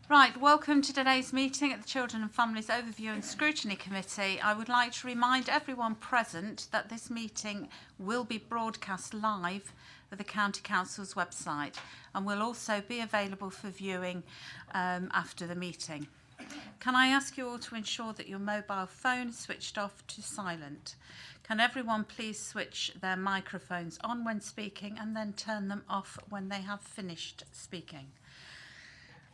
Right, welcome to today's meeting at the Children and Families Overview and Scrutiny Committee. I would like to remind everyone present that this meeting will be broadcast live at the County Council's website and will also be available for viewing after the meeting. Can I ask you all to ensure that your mobile phone is switched off to silent? Can everyone please switch their microphones on when speaking and then turn them off when they have finished speaking?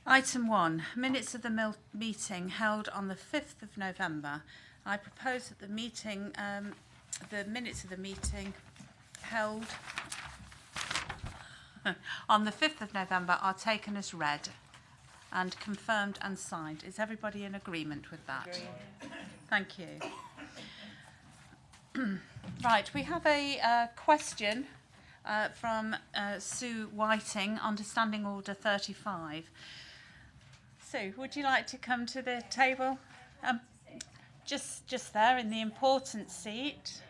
Item 1, minutes of the meeting held on the 5th of November. I propose that the minutes of the meeting held on the 5th of November are taken as read and confirmed and signed. Is everybody in agreement with that? Agreed. Thank you. Right, we have a question from Sue Whiting under Standing Order 35. Sue, would you like to come to the table? Just there in the important seat.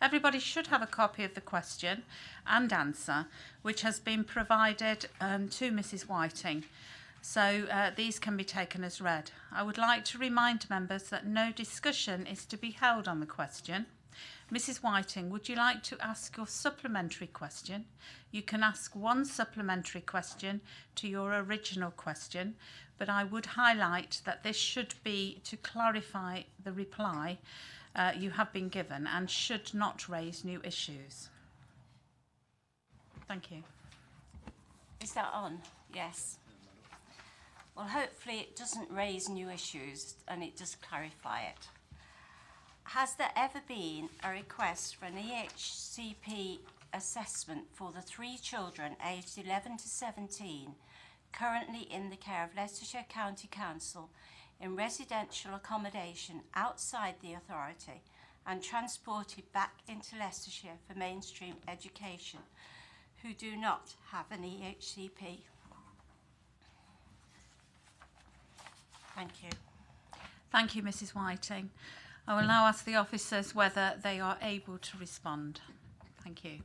Everybody should have a copy of the question and answer, which has been provided to Mrs. Whiting. So these can be taken as read. I would like to remind members that no discussion is to be held on the question. Mrs. Whiting, would you like to ask your supplementary question? You can ask one supplementary question to your original question, but I would highlight that this should be to clarify the reply you have been given and should not raise new issues. Thank you. Is that on? Yes. Well, hopefully it doesn't raise new issues and it does clarify it. Has there ever been a request for an EHCP assessment for the 3 children aged 11 to 17 currently in the care of Leicestershire County Council in residential accommodation outside the authority and transported back into Leicestershire for mainstream education who do not have an EHCP? Thank you. Thank you, Mrs. Whiting. I will now ask the officers whether they are able to respond. Thank you.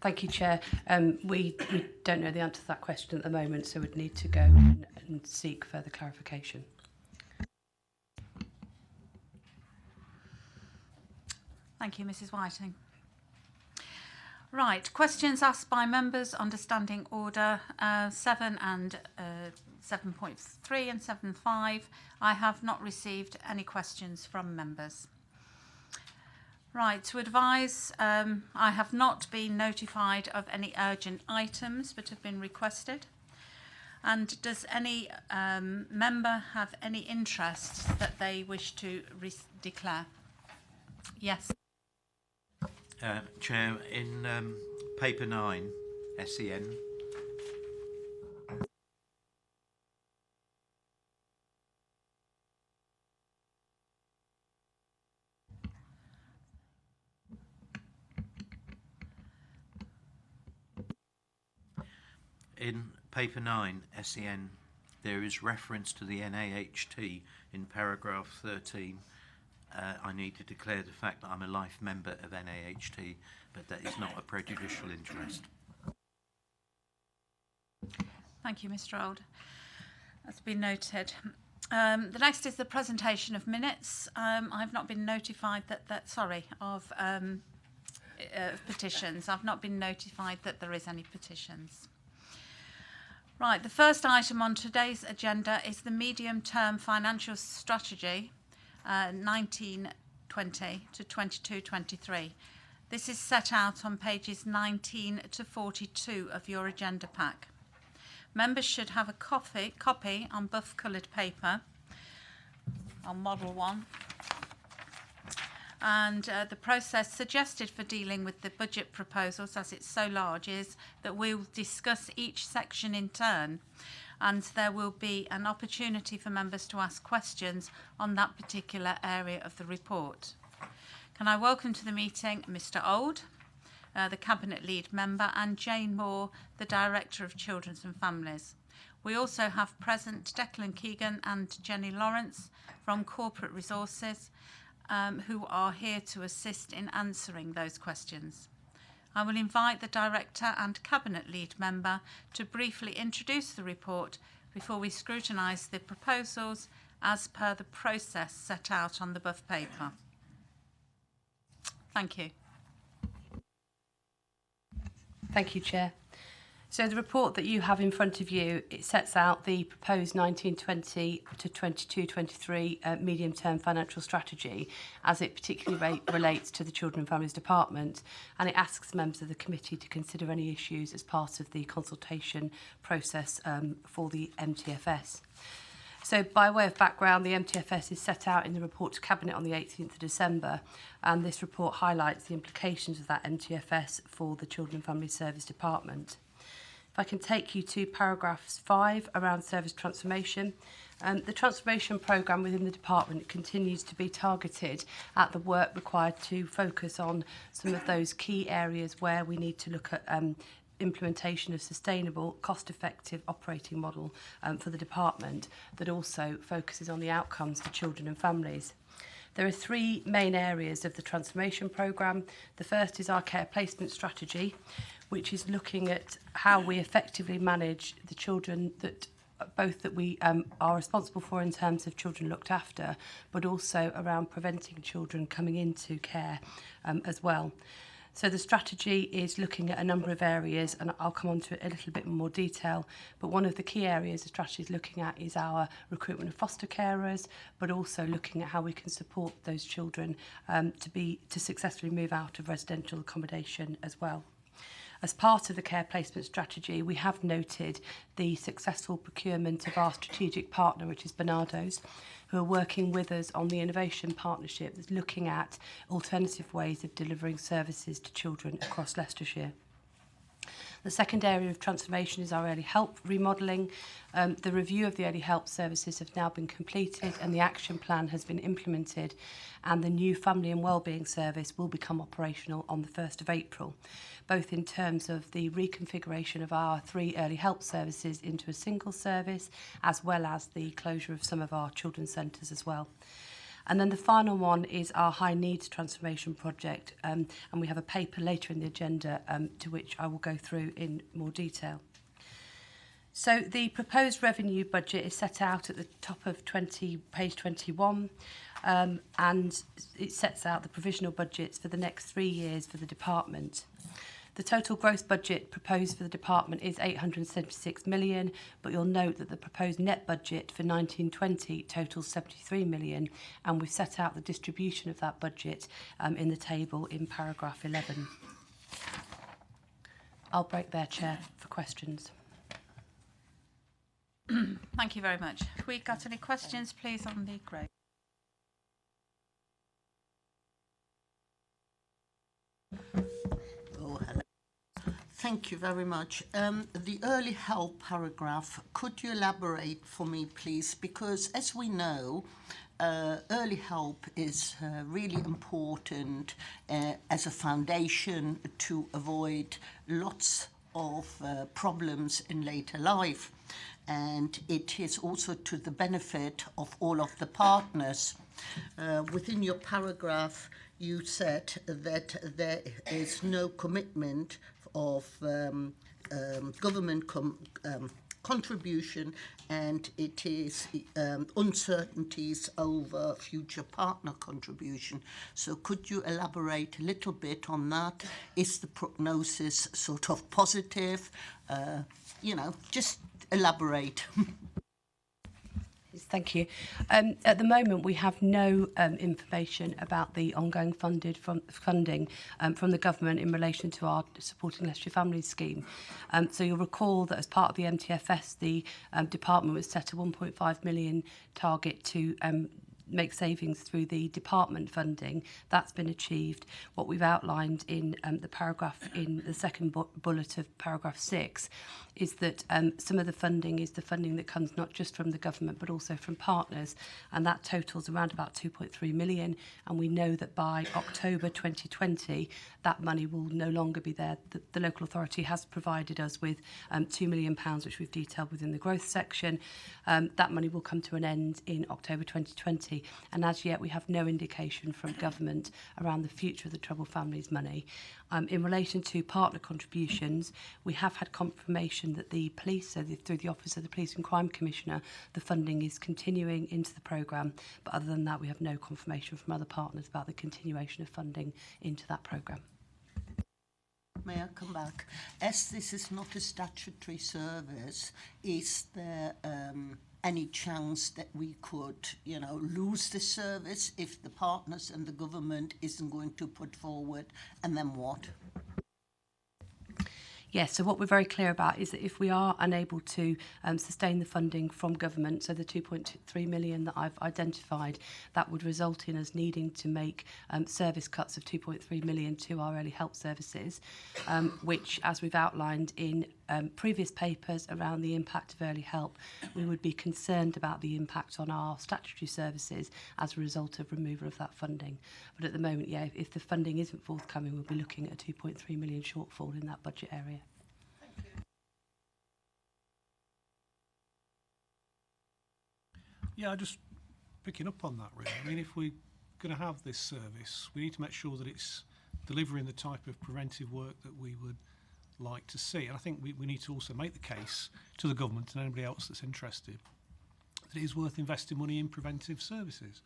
Thank you, Chair. We don't know the answer to that question at the moment, so we'd need to go and seek further clarification. Thank you, Mrs. Whiting. Right, questions asked by members under Standing Order 7 and 7.3 and 7.5. I have not received any questions from members. Right, to advise, I have not been notified of any urgent items that have been requested. And does any member have any interest that they wish to declare? Yes. Chair, in paper 9, SEN. In paper 9, SEN, there is reference to the NAHT in paragraph 13. I need to declare the fact that I'm a life member of NAHT, but that is not a prejudicial interest. Thank you, Mr. Old. That's been noted. The next is the presentation of minutes. I've not been notified of petitions. I've not been notified that there is any petitions. Right, the first item on today's agenda is the medium-term financial strategy 1920 to 22-23. This is set out on pages 19 to 42 of your agenda pack. Members should have a copy on buff-coloured paper, on model 1. And the process suggested for dealing with the budget proposals, as it's so large, is that we'll discuss each section in turn, and there will be an opportunity for members to ask questions on that particular area of the report. Can I welcome to the meeting Mr. Old, the Cabinet Lead Member, and Jane Moore, the Director of Children and Families. We also have present Declan Keegan and Jenny Lawrence from Corporate Resources, who are here to assist in answering those questions. I will invite the Director and Cabinet Lead Member to briefly introduce the report before we scrutinise the proposals as per the process set out on the above paper. Thank you. Thank you, Chair. So the report that you have in front of you, it sets out the proposed 1920 to 22-23 medium-term financial strategy as it particularly relates to the Children and Families Department, and it asks members of the committee to consider any issues as part of the consultation process for the MTFS. So by way of background, the MTFS is set out in the report to Cabinet on the 18th of December, and this report highlights the implications of that MTFS for the Children and Family Service Department. If I can take you to paragraphs 5 around service transformation. The transformation programme within the department continues to be targeted at the work required to focus on some of those key areas where we need to look at implementation of sustainable, cost-effective operating model for the department that also focuses on the outcomes for children and families. There are 3 main areas of the transformation programme. The first is our care placement strategy, which is looking at how we effectively manage the children that we are responsible for in terms of children looked after, but also around preventing children coming into care as well. So the strategy is looking at a number of areas, and I'll come on to it a little bit more detail, but one of the key areas the strategy is looking at is our recruitment of foster carers, but also looking at how we can support those children to successfully move out of residential accommodation as well. As part of the care placement strategy, we have noted the successful procurement of our strategic partner, which is Bernardo's, who are working with us on the innovation partnership that's looking at alternative ways of delivering services to children across Leicestershire. The second area of transformation is our early help remodelling. The review of the early help services have now been completed and the action plan has been implemented, and the new family and wellbeing service will become operational on the 1st of April, both in terms of the reconfiguration of our 3 early help services into a single service, as well as the closure of some of our children's centres as well. And then the final one is our high needs transformation project, and we have a paper later in the agenda to which I will go through in more detail. So the proposed revenue budget is set out at the top of page 21, and it sets out the provisional budgets for the next 3 years for the department. The total gross budget proposed for the department is 876 million, but you'll note that the proposed net budget for 1920 totals 73 million, and we've set out the distribution of that budget in the table in paragraph 11. I'll break there, Chair, for questions. Thank you very much. Have we got any questions, please, on the grade? Thank you very much. The early help paragraph, could you elaborate for me, please? Because as we know, early help is really important as a foundation to avoid lots of problems in later life. And it is also to the benefit of all of the partners. Within your paragraph, you said that there is no commitment of government contribution, and it is uncertainties over future partner contribution. So could you elaborate a little bit on that? Is the prognosis sort of positive? Just elaborate. Thank you. At the moment, we have no information about the ongoing funding from the government in relation to our Supporting Leicestershire Families scheme. So you'll recall that as part of the MTFS, the department was set a 1.5 million target to make savings through the department funding. That's been achieved. What we've outlined in the paragraph in the second bullet of paragraph 6 is that some of the funding is the funding that comes not just from the government but also from partners, and that totals around about 2.3 million, and we know that by October 2020 that money will no longer be there. The local authority has provided us with £2 million, which we've detailed within the growth section. That money will come to an end in October 2020. 2020, and as yet we have no indication from government around the future of the Troubled Families money. In relation to partner contributions, we have had confirmation that the police, through the Office of the Police and Crime Commissioner, the funding is continuing into the programme, but other than that we have no confirmation from other partners about the continuation of funding into that programme. May I come back? As this is not a statutory service, is there any chance that we could, lose the service if the partners and the government isn't going to put forward, and then what? Yes, so what we're very clear about is that if we are unable to sustain the funding from government, so the 2.3 million that I've identified, that would result in us needing to make service cuts of 2.3 million to our early help services, which, as we've outlined in previous papers around the impact of early help, we would be concerned about the impact on our statutory services as a result of removal of that funding. But at the moment, if the funding isn't forthcoming, we'll be looking at a 2.3 million shortfall in that budget area. Yeah, just picking up on that really. I mean, if we're going to have this service, we need to make sure that it's delivering the type of preventive work that we would like to see. And I think we need to also make the case to the government and anybody else that's interested that it is worth investing money in preventive services.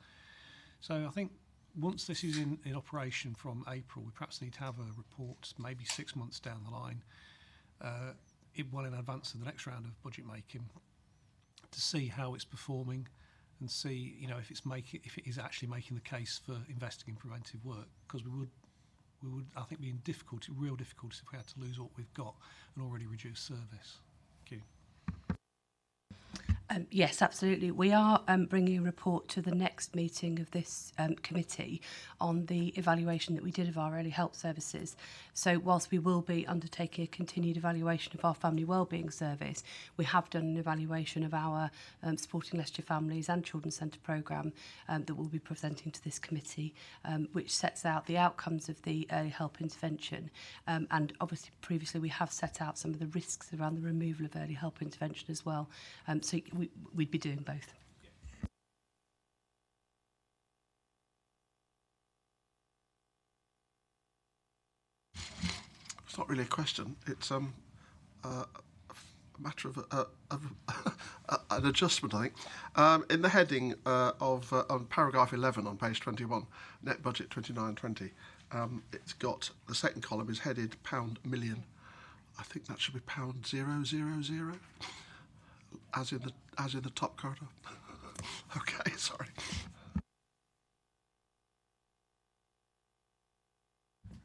So I think once this is in operation from April, we perhaps need to have a report maybe 6 months down the line, well in advance of the next round of budget making, to see how it's performing and see, if it is actually making the case for investing in preventive work, because we would, I think, be in real difficulties if we had to lose what we've got and already reduce service. Thank you. Yes, absolutely. We are bringing a report to the next meeting of this committee on the evaluation that we did of our early help services. So whilst we will be undertaking a continued evaluation of our family wellbeing service, we have done an evaluation of our Supporting Leicestershire Families and Children's Centre programme that we'll be presenting to this committee, which sets out the outcomes of the early help intervention. And obviously previously we have set out some of the risks around the removal of early help intervention as well. So we'd be doing both. It's not really a question. It's a matter of an adjustment, I think. In the heading on paragraph 11 on page 21, net budget 2920, it's got the second column is headed £million. I think that should be £000. As in the top corridor. Okay, sorry.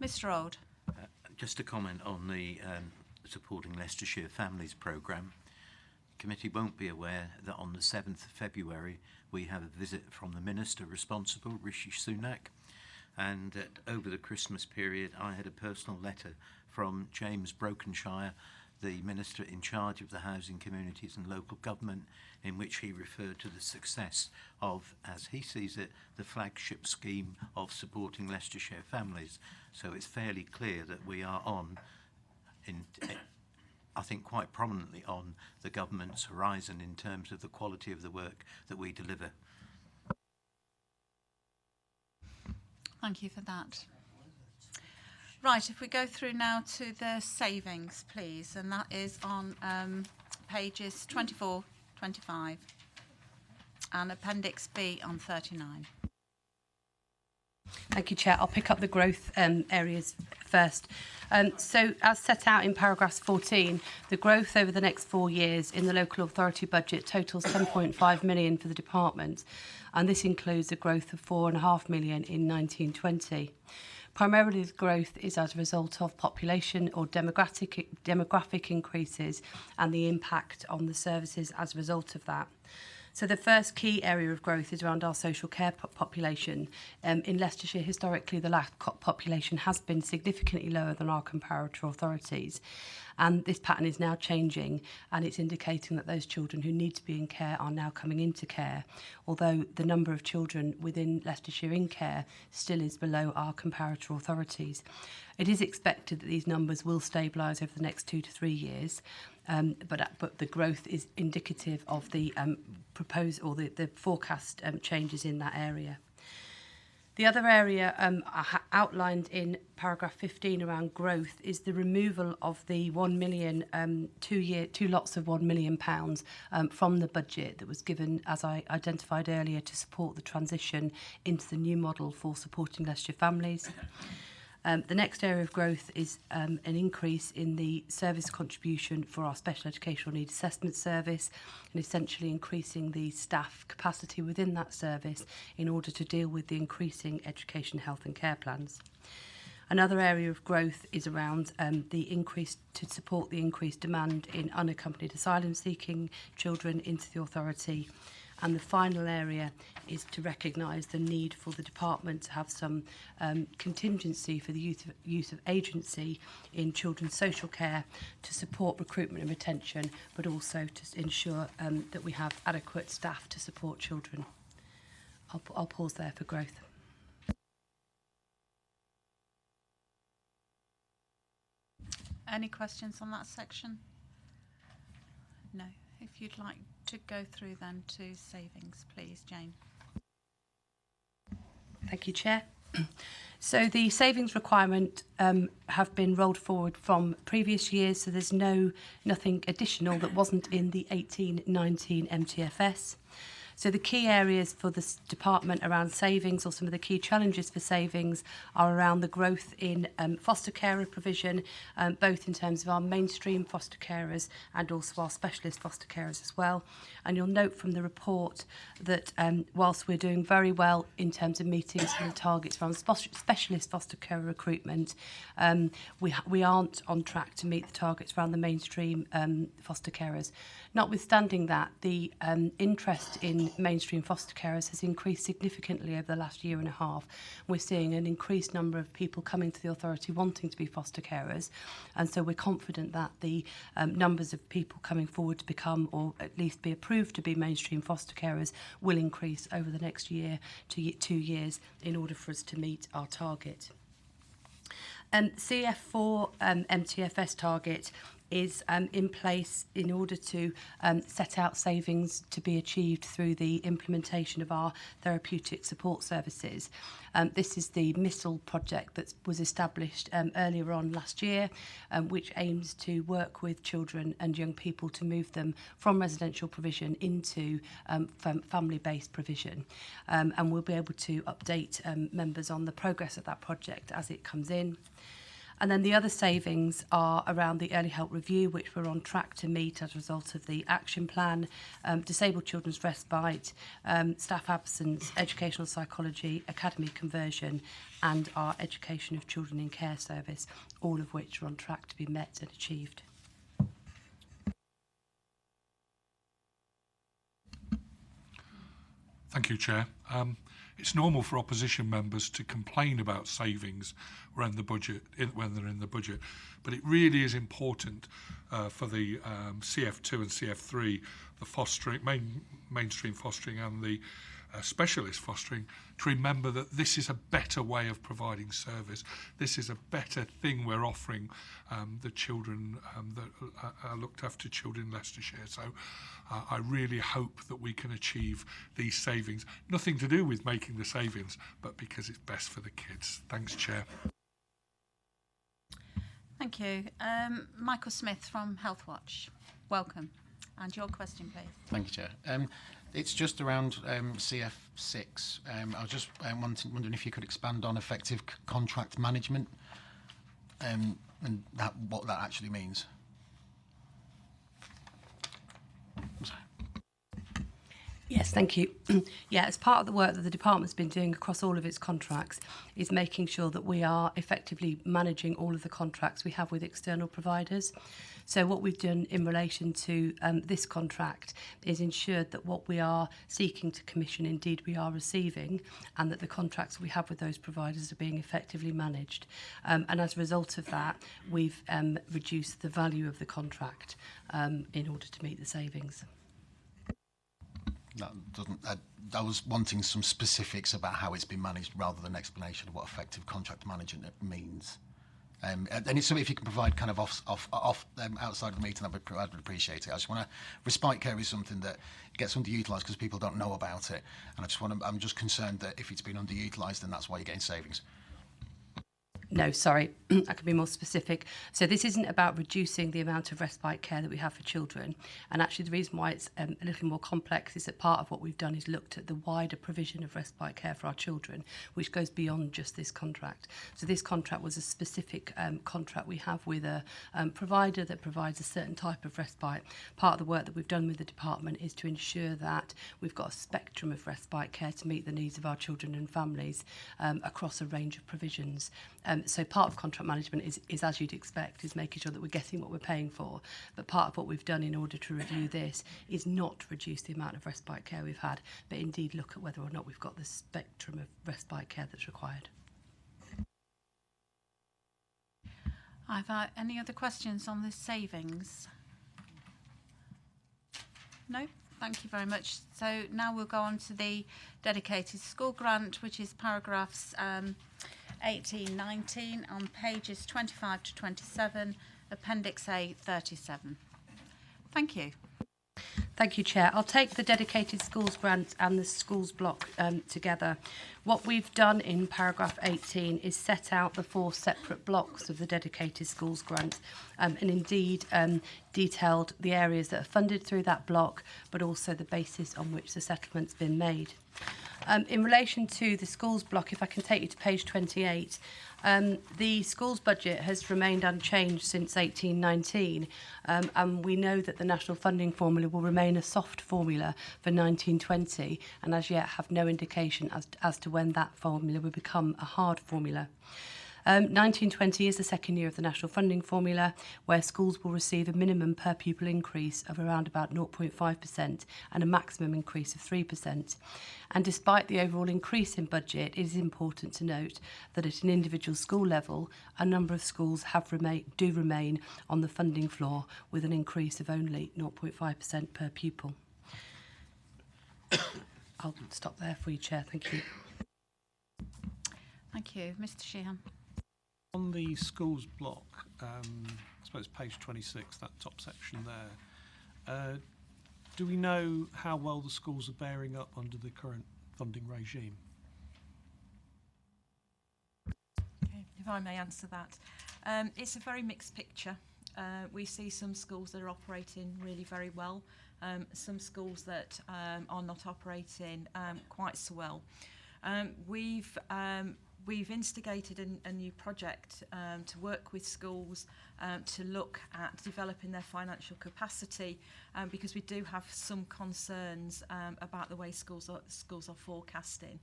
Mr. Old. Just a comment on the Supporting Leicestershire Families programme. The committee won't be aware that on the 7th of February we have a visit from the Minister responsible, Rishi Sunak, and over the Christmas period I had a personal letter from James Brokenshire, the Minister in charge of the Housing, Communities and Local Government, in which he referred to the success of, as he sees it, the flagship scheme of Supporting Leicestershire Families. So it's fairly clear that we are I think quite prominently on the government's horizon in terms of the quality of the work that we deliver. Thank you for that. Right, if we go through now to the savings, please, and that is on pages 24, 25 and Appendix B on 39. Thank you, Chair. I'll pick up the growth areas first. So, as set out in paragraph 14, the growth over the next 4 years in the local authority budget totals 10.5 million for the department, and this includes a growth of 4.5 million in 1920. Primarily, the growth is as a result of population or demographic increases and the impact on the services as a result of that. So the first key area of growth is around our social care population. In Leicestershire, historically, the LAC population has been significantly lower than our comparator authorities. And this pattern is now changing, and it's indicating that those children who need to be in care are now coming into care, although the number of children within Leicestershire in care still is below our comparator authorities. It is expected that these numbers will stabilise over the next 2 to 3 years, but the growth is indicative of the proposed or the forecast changes in that area. The other area outlined in paragraph 15 around growth is the removal of the 1 million, two lots of £1 million from the budget that was given, as I identified earlier, to support the transition into the new model for supporting Leicestershire families. The next area of growth is an increase in the service contribution for our special educational needs assessment service, and essentially increasing the staff capacity within that service in order to deal with the increasing education, health and care plans. Another area of growth is around the increase to support the increased demand in unaccompanied asylum-seeking children into the authority. And the final area is to recognise the need for the department to have some contingency for the use of agency in children's social care to support recruitment and retention, but also to ensure that we have adequate staff to support children. I'll pause there for growth. Any questions on that section? No. If you'd like to go through then to savings, please, Jane. Thank you, Chair. So the savings requirement have been rolled forward from previous years, so there's nothing additional that wasn't in the 18-19 MTFS. So the key areas for this department around savings, or some of the key challenges for savings, are around the growth in foster carer provision, both in terms of our mainstream foster carers and also our specialist foster carers as well. And you'll note from the report that whilst we're doing very well in terms of meeting some of the targets around specialist foster carer recruitment, we aren't on track to meet the targets around the mainstream foster carers. Notwithstanding that, the interest in mainstream foster carers has increased significantly over the last year and a half. We're seeing an increased number of people coming to the authority wanting to be foster carers, and so we're confident that the numbers of people coming forward to become, or at least be approved to be, mainstream foster carers will increase over the next year to 2 years in order for us to meet our target. CF4 MTFS target is in place in order to set out savings to be achieved through the implementation of our therapeutic support services. This is the MISSL project that was established earlier on last year, which aims to work with children and young people to move them from residential provision into family-based provision. And we'll be able to update members on the progress of that project as it comes in. And then the other savings are around the early help review, which we're on track to meet as a result of the action plan, disabled children's respite, staff absence, educational psychology, academy conversion, and our education of children in care service, all of which are on track to be met and achieved. Thank you, Chair. It's normal for opposition members to complain about savings when they're in the budget, but it really is important for the CF2 and CF3, the fostering, mainstream fostering and the specialist fostering, to remember that this is a better way of providing service. This is a better thing we're offering the children that are looked after children in Leicestershire. So I really hope that we can achieve these savings. Nothing to do with making the savings, but because it's best for the kids. Thanks, Chair. Thank you. Michael Smith from Health Watch. Welcome. And your question, please. Thank you, Chair. It's just around CF6. I was just wondering if you could expand on effective contract management and what that actually means. Yes, thank you. Yeah, as part of the work that the department's been doing across all of its contracts is making sure that we are effectively managing all of the contracts we have with external providers. So what we've done in relation to this contract is ensured that what we are seeking to commission, indeed we are receiving, and that the contracts we have with those providers are being effectively managed. And as a result of that, we've reduced the value of the contract in order to meet the savings. That doesn't. I was wanting some specifics about how it's been managed rather than explanation of what effective contract management means. And it's something if you can provide kind of off outside of the meeting, I would appreciate it. I just want to, respite care is something that gets underutilised because people don't know about it, and I'm just concerned that if it's been underutilised, then that's why you're getting savings. No, sorry, I can be more specific. So this isn't about reducing the amount of respite care that we have for children. And actually the reason why it's a little more complex is that part of what we've done is looked at the wider provision of respite care for our children, which goes beyond just this contract. So this contract was a specific contract we have with a provider that provides a certain type of respite. Part of the work that we've done with the department is to ensure that we've got a spectrum of respite care to meet the needs of our children and families across a range of provisions. So part of contract management is, as you'd expect, is making sure that we're getting what we're paying for. But part of what we've done in order to review this is not reduce the amount of respite care we've had, but indeed look at whether or not we've got the spectrum of respite care that's required. I've any other questions on this savings? No? Thank you very much. So now we'll go on to the dedicated school grant, which is paragraphs 18, 19 on pages 25 to 27, Appendix A 37. Thank you. Thank you, Chair. I'll take the dedicated schools grant and the schools block together. What we've done in paragraph 18 is set out the 4 separate blocks of the dedicated schools grant and indeed detailed the areas that are funded through that block, but also the basis on which the settlement's been made. In relation to the schools block, if I can take you to page 28, the schools budget has remained unchanged since 1819, and we know that the national funding formula will remain a soft formula for 1920, and as yet have no indication as to when that formula will become a hard formula. 1920 is the second year of the national funding formula, where schools will receive a minimum per pupil increase of around about 0.5% and a maximum increase of 3%. And despite the overall increase in budget, it is important to note that at an individual school level, a number of schools do remain on the funding floor with an increase of only 0.5% per pupil. I'll stop there for you, Chair. Thank you. Thank you. Mr. Sheehan. On the schools block, I suppose page 26, that top section there, do we know how well the schools are bearing up under the current funding regime? Okay, if I may answer that. It's a very mixed picture. We see some schools that are operating really very well, some schools that are not operating quite so well. We've instigated a new project to work with schools to look at developing their financial capacity because we do have some concerns about the way schools are forecasting.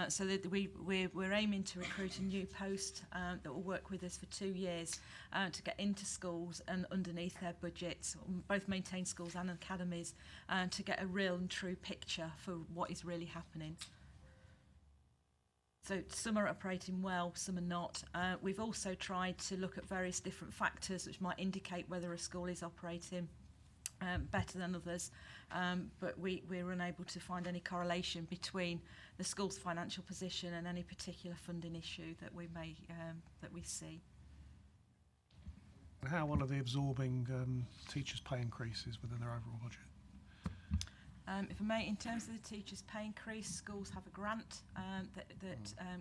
So that we're aiming to recruit a new post that will work with us for 2 years to get into schools and underneath their budgets, both maintain schools and academies, to get a real and true picture for what is really happening. So some are operating well, some are not. We've also tried to look at various different factors which might indicate whether a school is operating better than others, but we're unable to find any correlation between the school's financial position and any particular funding issue that we may that we see. How well are they absorbing teachers' pay increases within their overall budget? If I may, in terms of the teachers' pay increase, schools have a grant that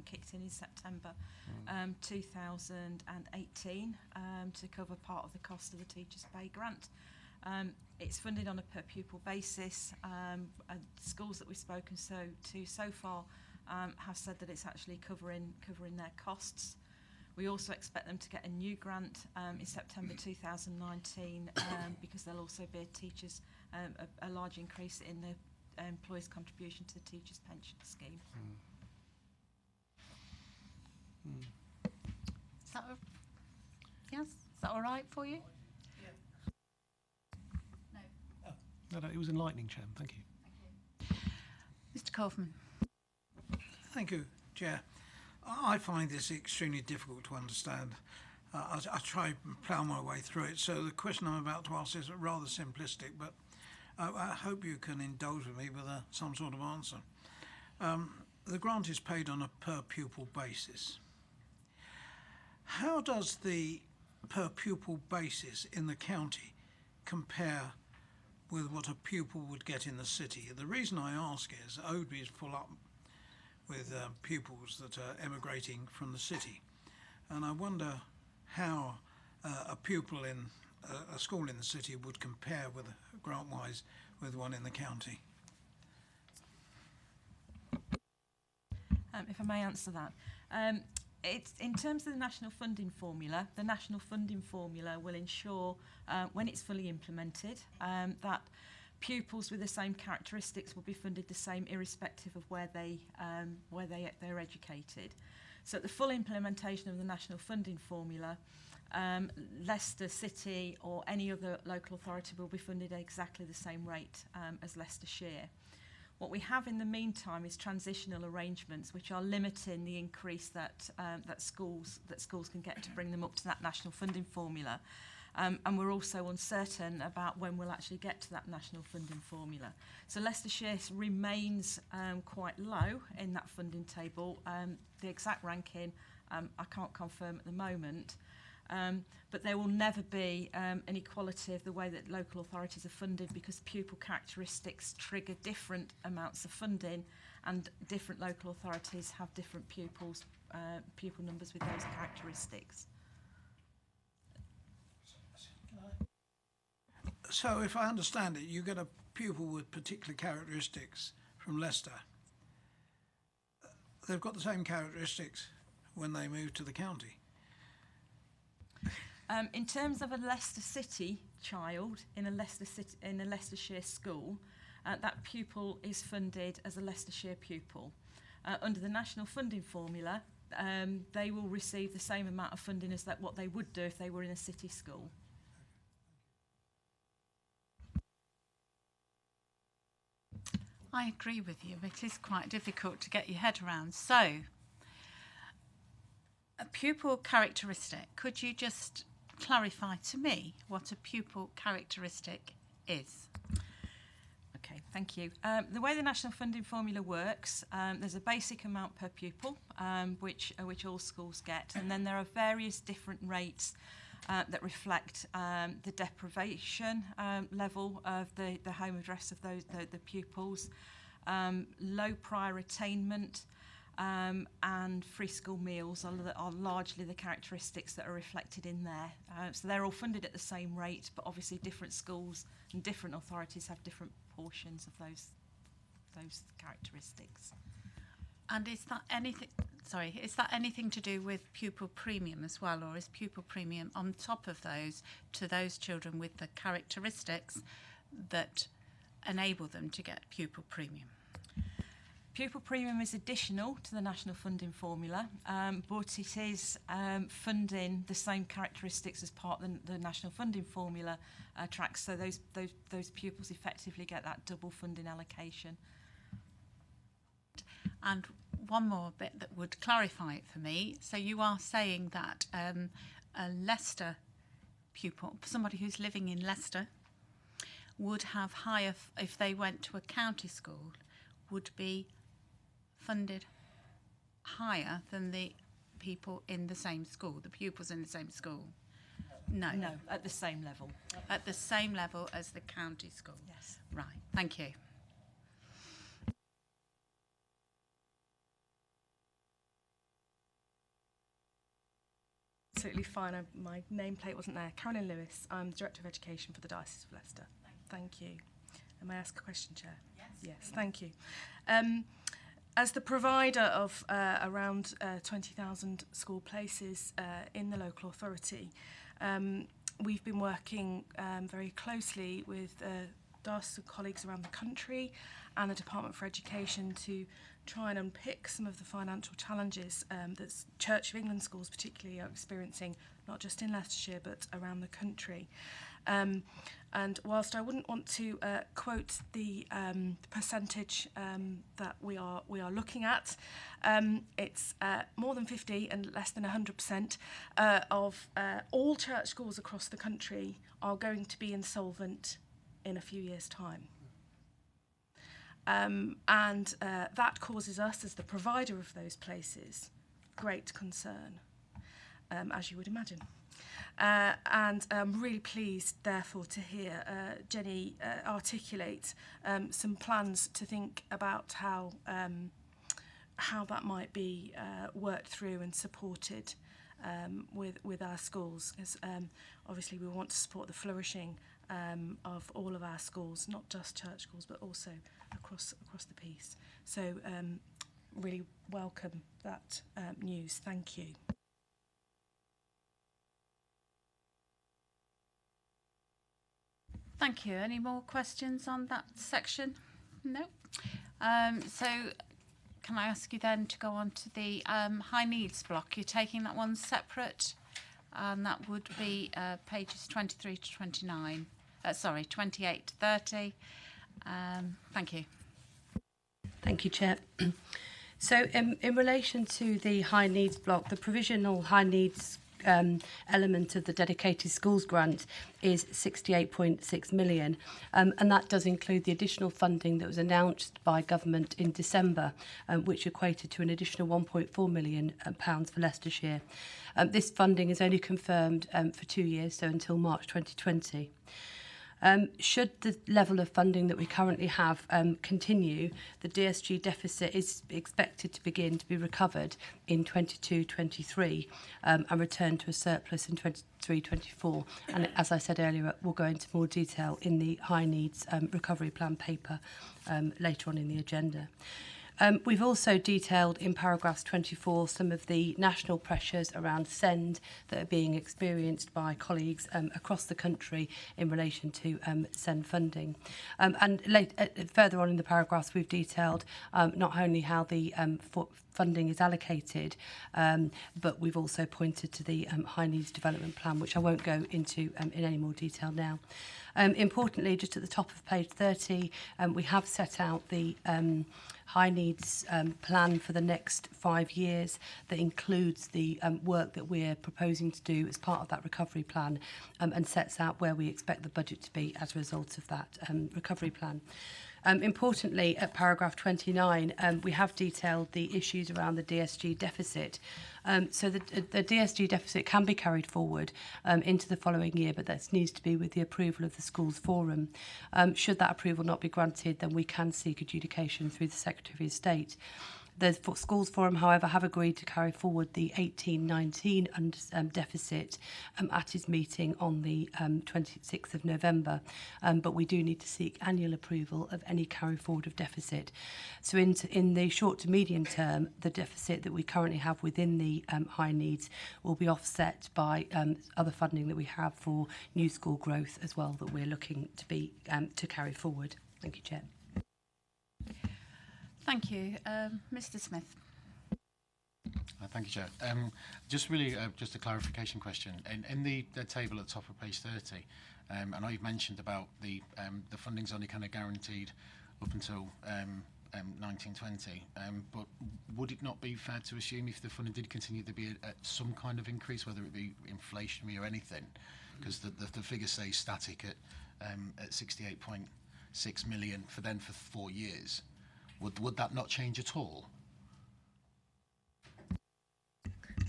kicked in September 2018 to cover part of the cost of the teachers' pay grant. It's funded on a per pupil basis. Schools that we've spoken to so far have said that it's actually covering their costs. We also expect them to get a new grant in September 2019 because there'll also be a large increase in the employer's contribution to the teachers' pension scheme. Is that yes? Is that all right for you? No, it was enlightening, Chair. Thank you. Mr. Kaufman. Thank you, Chair. I find this extremely difficult to understand. I try and plough my way through it, so the question I'm about to ask is rather simplistic, but I hope you can indulge with me with some sort of answer. The grant is paid on a per pupil basis. how does the per pupil basis in the county compare with what a pupil would get in the city? The reason I ask is Oadby is full up with pupils that are emigrating from the city, and I wonder how a pupil in a school in the city would compare with grant-wise with one in the county. If I may answer that. It's in terms of the national funding formula, the national funding formula will ensure, when it's fully implemented, that pupils with the same characteristics will be funded the same irrespective of where they're educated. So at the full implementation of the national funding formula, Leicester City or any other local authority will be funded at exactly the same rate as Leicestershire. What we have in the meantime is transitional arrangements which are limiting the increase that schools can get to bring them up to that national funding formula. And we're also uncertain about when we'll actually get to that national funding formula. So Leicestershire remains quite low in that funding table. The exact ranking I can't confirm at the moment. But there will never be an equality of the way that local authorities are funded, because pupil characteristics trigger different amounts of funding, and different local authorities have different pupil numbers with those characteristics. So if I understand it, you get a pupil with particular characteristics from Leicester. They've got the same characteristics when they move to the county. In terms of a Leicester City child in a Leicestershire school, that pupil is funded as a Leicestershire pupil. Under the national funding formula, they will receive the same amount of funding as what they would do if they were in a city school. I agree with you. It is quite difficult to get your head around. So, a pupil characteristic. Could you just clarify to me what a pupil characteristic is? Okay, thank you. The way the national funding formula works, there's a basic amount per pupil, which all schools get, and then there are various different rates that reflect the deprivation level of the home address of the pupils, low prior attainment, and free school meals are largely the characteristics that are reflected in there. So they're all funded at the same rate, but obviously different schools and different authorities have different portions of those characteristics. And is that anything to do with pupil premium as well, or is pupil premium on top of those to those children with the characteristics that enable them to get pupil premium? Pupil premium is additional to the national funding formula, but it is funding the same characteristics as part of the national funding formula tracks. So those pupils effectively get that double funding allocation. And one more bit that would clarify it for me. So you are saying that a Leicester pupil, somebody who's living in Leicester, would have higher, if they went to a county school, would be funded higher than the people in the same school, the pupils in the same school? No. No, at the same level. At the same level as the county school? Yes. Right, thank you. Absolutely fine. My nameplate wasn't there. Carolyn Lewis. I'm the Director of Education for the Diocese of Leicester. Thank you. May I ask a question, Chair? Yes, thank you. As the provider of around 20,000 school places in the local authority, we've been working very closely with DAS colleagues around the country and the Department for Education to try and unpick some of the financial challenges that Church of England schools particularly are experiencing, not just in Leicestershire but around the country. And whilst I wouldn't want to quote the percentage that we are looking at, it's more than 50 and less than 100% of all church schools across the country are going to be insolvent in a few years' time. And that causes us, as the provider of those places, great concern. as you would imagine. And I'm really pleased, therefore, to hear Jenny articulate some plans to think about how that might be worked through and supported with our schools. Because obviously we want to support the flourishing of all of our schools, not just church schools, but also across the piece. So really welcome that news. Thank you. Thank you. Any more questions on that section? No. So can I ask you then to go on to the high needs block? You're taking that one separate, and that would be pages 23 to 29. 28 to 30. Thank you. Thank you, Chair. So in relation to the high needs block, the provisional high needs element of the dedicated schools grant is 68.6 million, and that does include the additional funding that was announced by government in December, which equated to an additional 1.4 million pounds for Leicestershire. This funding is only confirmed for 2 years, so until March 2020. Should the level of funding that we currently have continue, the DSG deficit is expected to begin to be recovered in 22-23 and return to a surplus in 23-24. And as I said earlier, we'll go into more detail in the high needs recovery plan paper later on in the agenda. We've also detailed in paragraphs 24 some of the national pressures around SEND that are being experienced by colleagues across the country in relation to SEND funding. Further on in the paragraphs, we've detailed not only how the funding is allocated, but we've also pointed to the high needs development plan, which I won't go into in any more detail now. Importantly, just at the top of page 30, we have set out the high needs plan for the next 5 years that includes the work that we're proposing to do as part of that recovery plan, and sets out where we expect the budget to be as a result of that recovery plan. Importantly, at paragraph 29, we have detailed the issues around the DSG deficit. So the DSG deficit can be carried forward into the following year, but that needs to be with the approval of the Schools Forum. Should that approval not be granted, then we can seek adjudication through the Secretary of State. The Schools Forum, however, have agreed to carry forward the 18-19 deficit at his meeting on the 26th of November, but we do need to seek annual approval of any carry forward of deficit. So in the short to medium term, the deficit that we currently have within the high needs will be offset by other funding that we have for new school growth as well that we're looking to be to carry forward. Thank you, Chair. Thank you. Mr. Smith. Thank you, Chair. Just really just a clarification question. In the table at the top of page 30, I know you've mentioned about the funding's only kind of guaranteed up until 1920, but would it not be fair to assume if the funding did continue to be at some kind of increase, whether it be inflationary or anything, because the figures say static at 68.6 million for 4 years, would that not change at all?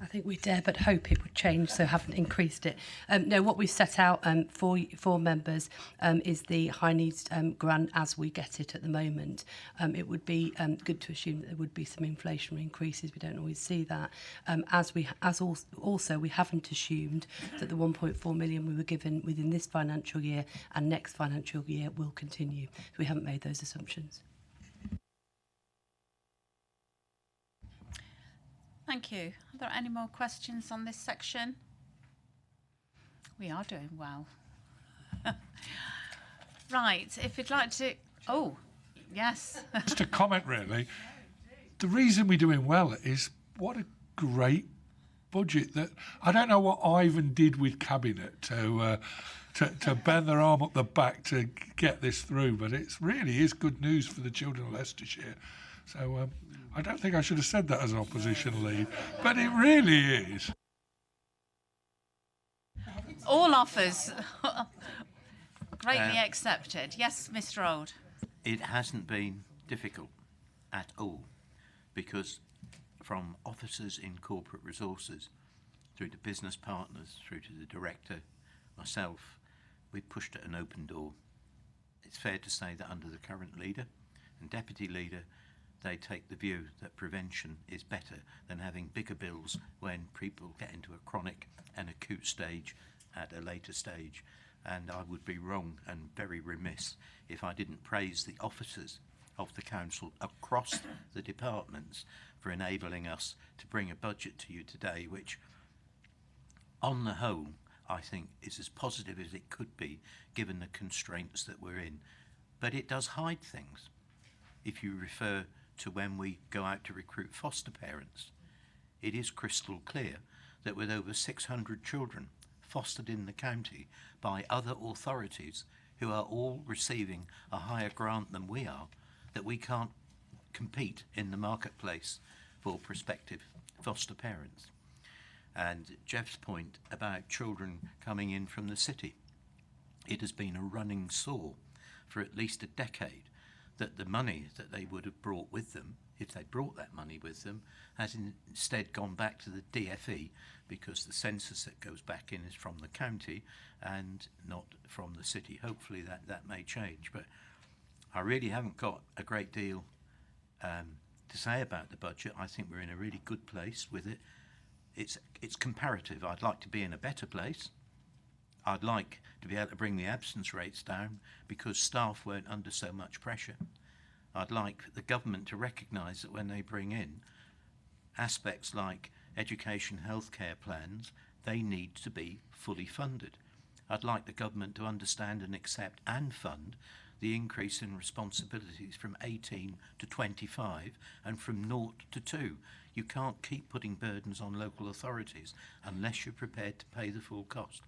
I think we dare but hope it would change, so haven't increased it. No, what we've set out for members is the high needs grant as we get it at the moment. It would be good to assume that there would be some inflationary increases. We don't always see that. Also we haven't assumed that the 1.4 million we were given within this financial year and next financial year will continue. So we haven't made those assumptions. Thank you. Are there any more questions on this section? We are doing well. Right, if you'd like to... Oh, yes. Just a comment, really. The reason we're doing well is what a great budget that... I don't know what Ivan did with Cabinet to bend their arm up the back to get this through, but it really is good news for the children of Leicestershire. So... I don't think I should have said that as an opposition lead, but it really is. All offers greatly accepted. Yes, Mr. Old. It hasn't been difficult at all, because from officers in corporate resources through to business partners, through to the director, myself, we pushed at an open door. It's fair to say that under the current leader and deputy leader, they take the view that prevention is better than having bigger bills when people get into a chronic and acute stage at a later stage. And I would be wrong and very remiss if I didn't praise the officers of the council across the departments for enabling us to bring a budget to you today, which on the whole I think is as positive as it could be given the constraints that we're in. But it does hide things. If you refer to when we go out to recruit foster parents, it is crystal clear that with over 600 children fostered in the county by other authorities who are all receiving a higher grant than we are, that we can't compete in the marketplace for prospective foster parents. And Jeff's point about children coming in from the city, it has been a running sore for at least a decade that the money that they would have brought with them, if they brought that money with them, has instead gone back to the DFE, because the census that goes back in is from the county and not from the city. Hopefully that may change, but I really haven't got a great deal to say about the budget. I think we're in a really good place with it. It's comparative. I'd like to be in a better place. I'd like to be able to bring the absence rates down because staff weren't under so much pressure. I'd like the government to recognise that when they bring in aspects like education healthcare plans, they need to be fully funded. I'd like the government to understand and accept and fund the increase in responsibilities from 18 to 25 and from 0 to 2. You can't keep putting burdens on local authorities unless you're prepared to pay the full cost.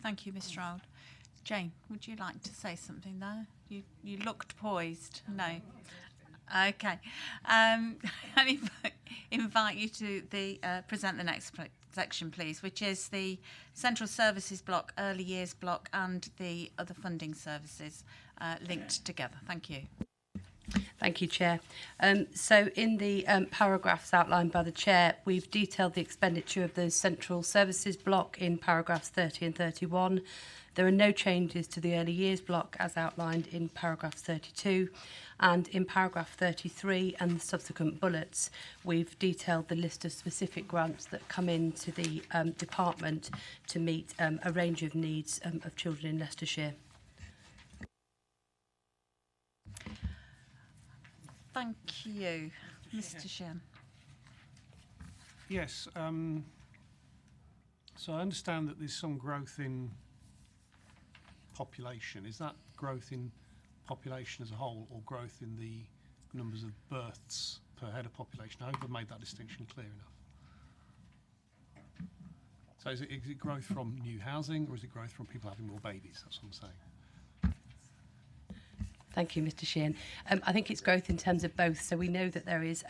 Thank you, Mr. Auld. Jane, would you like to say something there? You looked poised. No. Okay. I invite you to present the next section, please, which is the Central Services block, Early Years block, and the other funding services linked together. Thank you. Thank you, Chair. So in the paragraphs outlined by the Chair, we've detailed the expenditure of the Central Services block in paragraphs 30 and 31. There are no changes to the Early Years block as outlined in paragraph 32. And in paragraph 33 and the subsequent bullets, we've detailed the list of specific grants that come into the department to meet a range of needs of children in Leicestershire. Thank you. Mr. Sheehan. Yes, so I understand that there's some growth in population. Is that growth in population as a whole or growth in the numbers of births per head of population? I hope I've made that distinction clear enough. So is it growth from new housing or is it growth from people having more babies? That's what I'm saying. Thank you, Mr. Sheehan. I think it's growth in terms of both. So we know that there is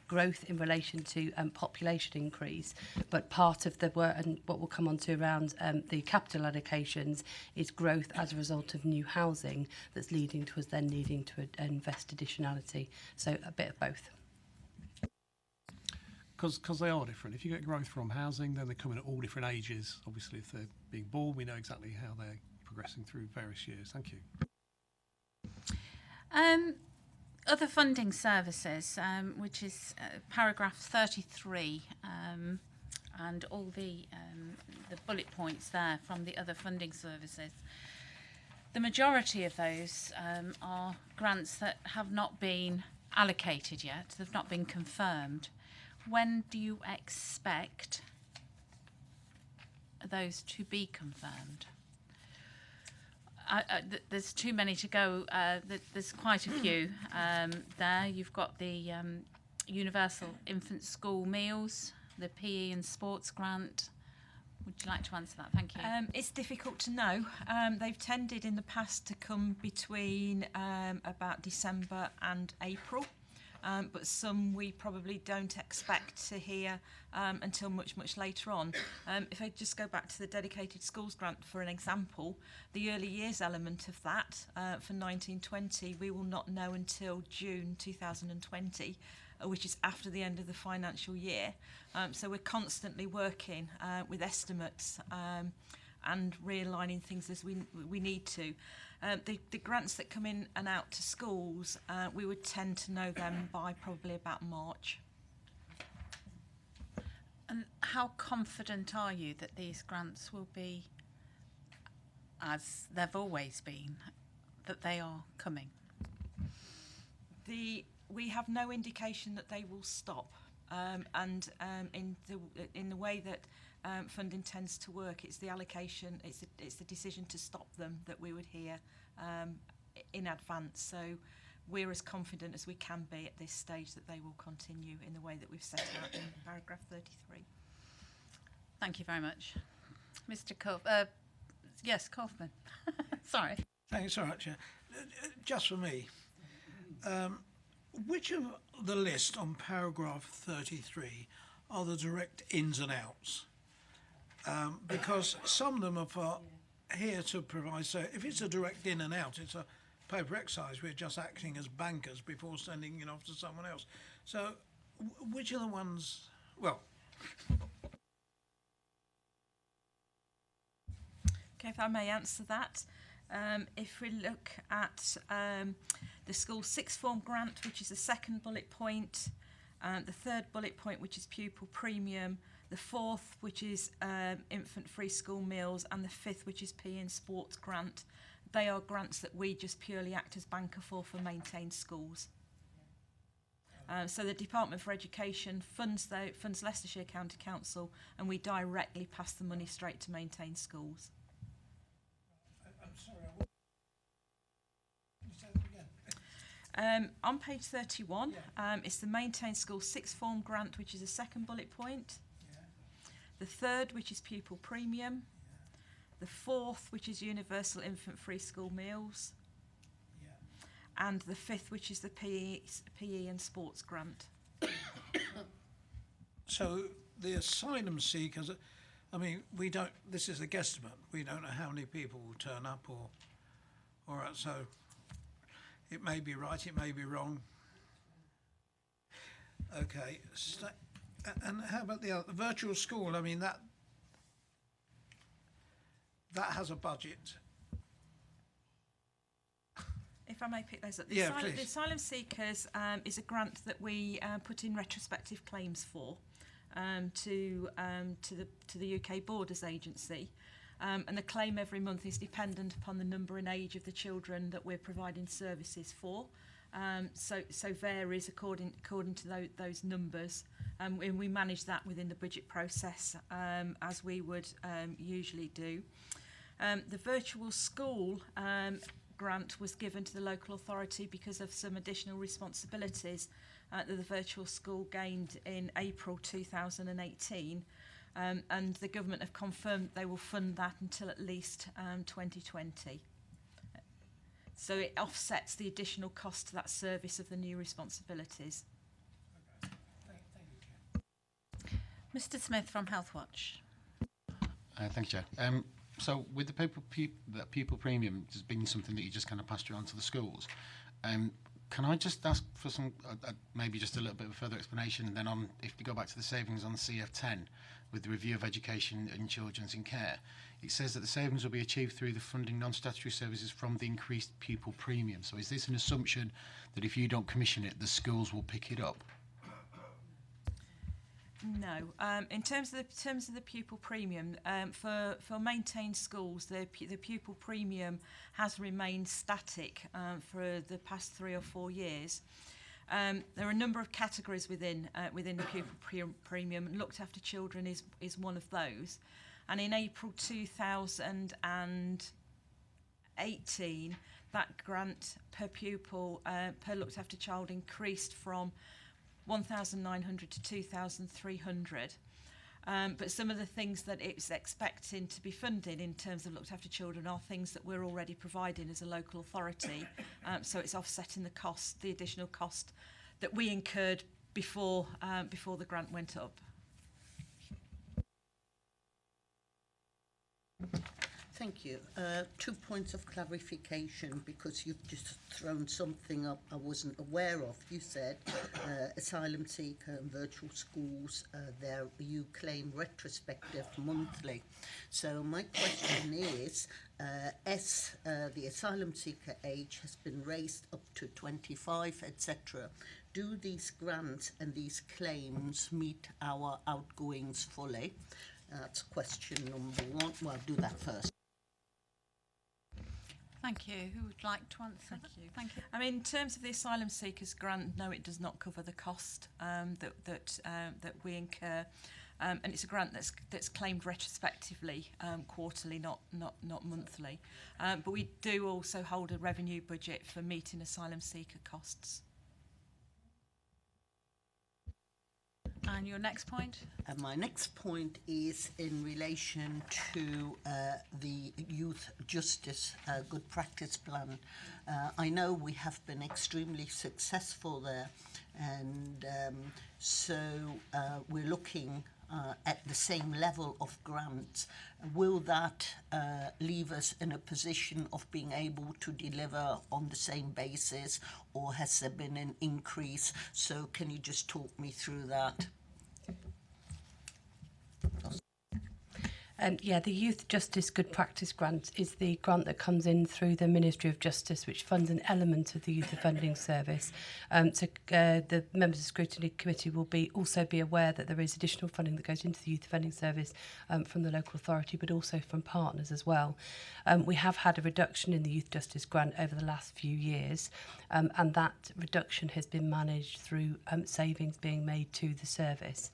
growth in relation to population increase, but part of the work and what we'll come on to around the capital allocations is growth as a result of new housing that's leading to us then needing to invest additionality. So a bit of both. Because they are different. If you get growth from housing, then they come in at all different ages. Obviously, if they're being born, we know exactly how they're progressing through various years. Thank you. Other funding services, which is paragraph 33, and all the bullet points there from the other funding services. The majority of those are grants that have not been allocated yet, they've not been confirmed. When do you expect those to be confirmed? There's too many to go. There's quite a few there. You've got the Universal Infant School Meals, the PE and Sports Grant. Would you like to answer that? Thank you. It's difficult to know. They've tended in the past to come between about December and April. But some we probably don't expect to hear until much later on. If I just go back to the dedicated schools grant for an example, the early years element of that for 1920 we will not know until June 2020, which is after the end of the financial year. So we're constantly working with estimates and realigning things as we need to. The grants that come in and out to schools, we would tend to know them by probably about March. And how confident are you that these grants will be, as they've always been, that they are coming? We have no indication that they will stop, and in the way that funding tends to work, it's the allocation, it's the decision to stop them that we would hear in advance. So we're as confident as we can be at this stage that they will continue in the way that we've set out in paragraph 33. Thank you very much. Mr. Yes, Kaufman. Sorry. Thanks so much. Just for me, which of the list on paragraph 33 are the direct ins and outs? Because some of them are here to provide, so if it's a direct in and out, it's a paper exercise. We're just acting as bankers before sending it off to someone else. So which are the ones, well... Okay, if I may answer that. If we look at the school sixth form grant, which is the second bullet point, the third bullet point, which is pupil premium, the fourth, which is infant free school meals, and the fifth, which is PE and sports grant, they are grants that we just purely act as banker for maintained schools. So the Department for Education funds Leicestershire County Council, and we directly pass the money straight to maintained schools. I'm sorry, can you say that again? On page 31, it's the maintained school sixth form grant, which is the second bullet point. Yeah. The third, which is pupil premium. The fourth, which is universal infant free school meals. Yeah. And the fifth, which is the PE and sports grant. So the asylum seekers, I mean, we don't, this is a guesstimate. We don't know how many people will turn up or so it may be right, it may be wrong. Okay, and how about the other, virtual school? I mean, that has a budget. If I may pick those up. Yeah, The please. Asylum Seekers is a grant that we put in retrospective claims for to the UK Borders Agency. And the claim every month is dependent upon the number and age of the children that we're providing services for. So varies according to those numbers. And we manage that within the budget process as we would usually do. The virtual school grant was given to the local authority because of some additional responsibilities that the virtual school gained in April 2018. And the government have confirmed they will fund that until at least 2020. So it offsets the additional cost to that service of the new responsibilities. Okay. Thank you, Mr. Smith from Health Watch. Thank you, Chair. So with the pupil premium, has been something that you just kind of passed around to the schools. Can I just ask for some, maybe just a little bit of a further explanation then on, if you go back to the savings on CF10 with the review of education and children's in care, it says that the savings will be achieved through the funding non-statutory services from the increased pupil premium. So is this an assumption that if you don't commission it, the schools will pick it up? No. In terms of the pupil premium, for maintained schools, the pupil premium has remained static for the past 3 or 4 years. There are a number of categories within the pupil premium, and looked after children is one of those. And in April 2018, that grant per pupil per looked after child increased from 1,900 to 2,300. But some of the things that it's expecting to be funded in terms of looked after children are things that we're already providing as a local authority. So it's offsetting the cost, the additional cost that we incurred before the grant went up. Thank you. 2 points of clarification, because you've just thrown something up I wasn't aware of. You said asylum seeker and virtual schools, there you claim retrospective monthly. So my question is, as the asylum seeker age has been raised up to 25, etc., do these grants and these claims meet our outgoings fully? That's question number one. Well, I'll do that first. Thank you. Who would like to answer? Thank you. I mean, in terms of the asylum seekers grant, no, it does not cover the cost that we incur, and it's a grant that's claimed retrospectively, quarterly, not monthly. But we do also hold a revenue budget for meeting asylum seeker costs. And your next point? My next point is in relation to the Youth Justice Good Practice Plan. I know we have been extremely successful there, and so we're looking at the same level of grants. Will that leave us in a position of being able to deliver on the same basis, or has there been an increase? So can you just talk me through that? Yeah, the Youth Justice Good Practice Grant is the grant that comes in through the Ministry of Justice, which funds an element of the Youth Offending Service. The members of the Scrutiny Committee will also be aware that there is additional funding that goes into the Youth Offending Service from the local authority, but also from partners as well. We have had a reduction in the Youth Justice Grant over the last few years, and that reduction has been managed through savings being made to the service.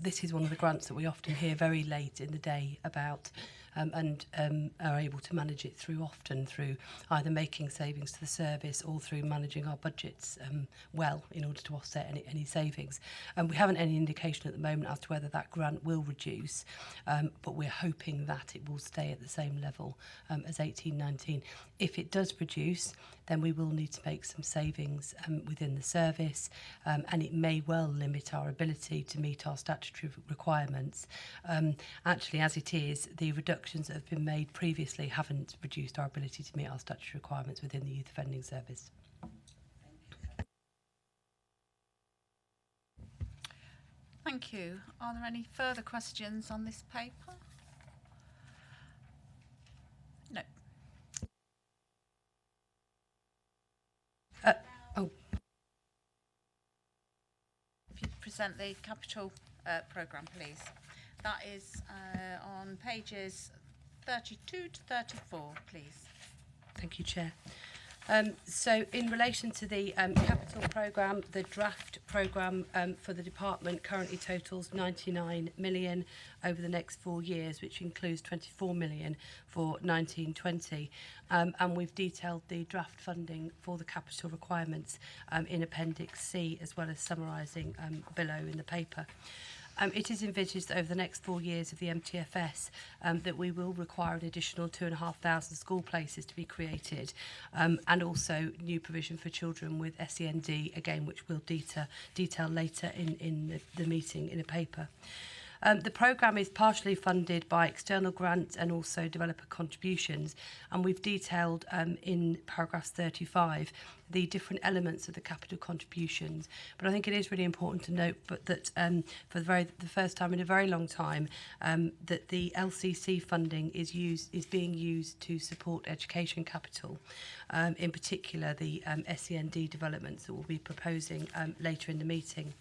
This is one of the grants that we often hear very late in the day about, and are able to manage it through either making savings to the service or through managing our budgets well in order to offset any savings. We haven't any indication at the moment as to whether that grant will reduce, but we're hoping that it will stay at the same level as 18-19. If it does reduce, then we will need to make some savings within the service, and it may well limit our ability to meet our statutory requirements. Actually, as it is, the reductions that have been made previously haven't reduced our ability to meet our statutory requirements within the Youth Offending Service. Thank you. Are there any further questions on this paper? No. If you present the capital programme, please. That is on pages 32 to 34, please. Thank you, Chair. So in relation to the capital programme, the draft programme for the department currently totals 99 million over the next 4 years, which includes 24 million for 19-20. And we've detailed the draft funding for the capital requirements in Appendix C, as well as summarising below in the paper. It is envisaged that over the next 4 years of the MTFS that we will require an additional 2,500 school places to be created, and also new provision for children with SEND, again, which we'll detail later in the meeting in a paper. The programme is partially funded by external grants and also developer contributions, and we've detailed in paragraph 35 the different elements of the capital contributions. But I think it is really important to note that for the first time in a very long time, that the LCC funding is being used to support education capital, in particular the SEND developments that we'll be proposing later in the meeting.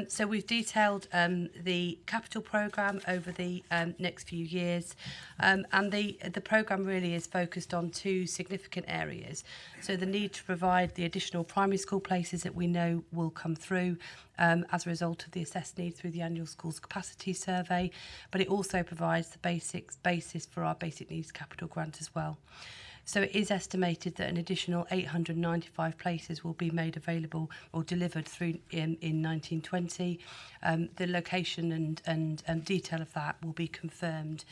So we've detailed the capital programme over the next few years, and the programme really is focused on 2 significant areas. So the need to provide the additional primary school places that we know will come through as a result of the assessed need through the annual schools capacity survey, but it also provides the basis for our basic needs capital grant as well. So it is estimated that an additional 895 places will be made available or delivered through in 19-20. The location and detail of that will be confirmed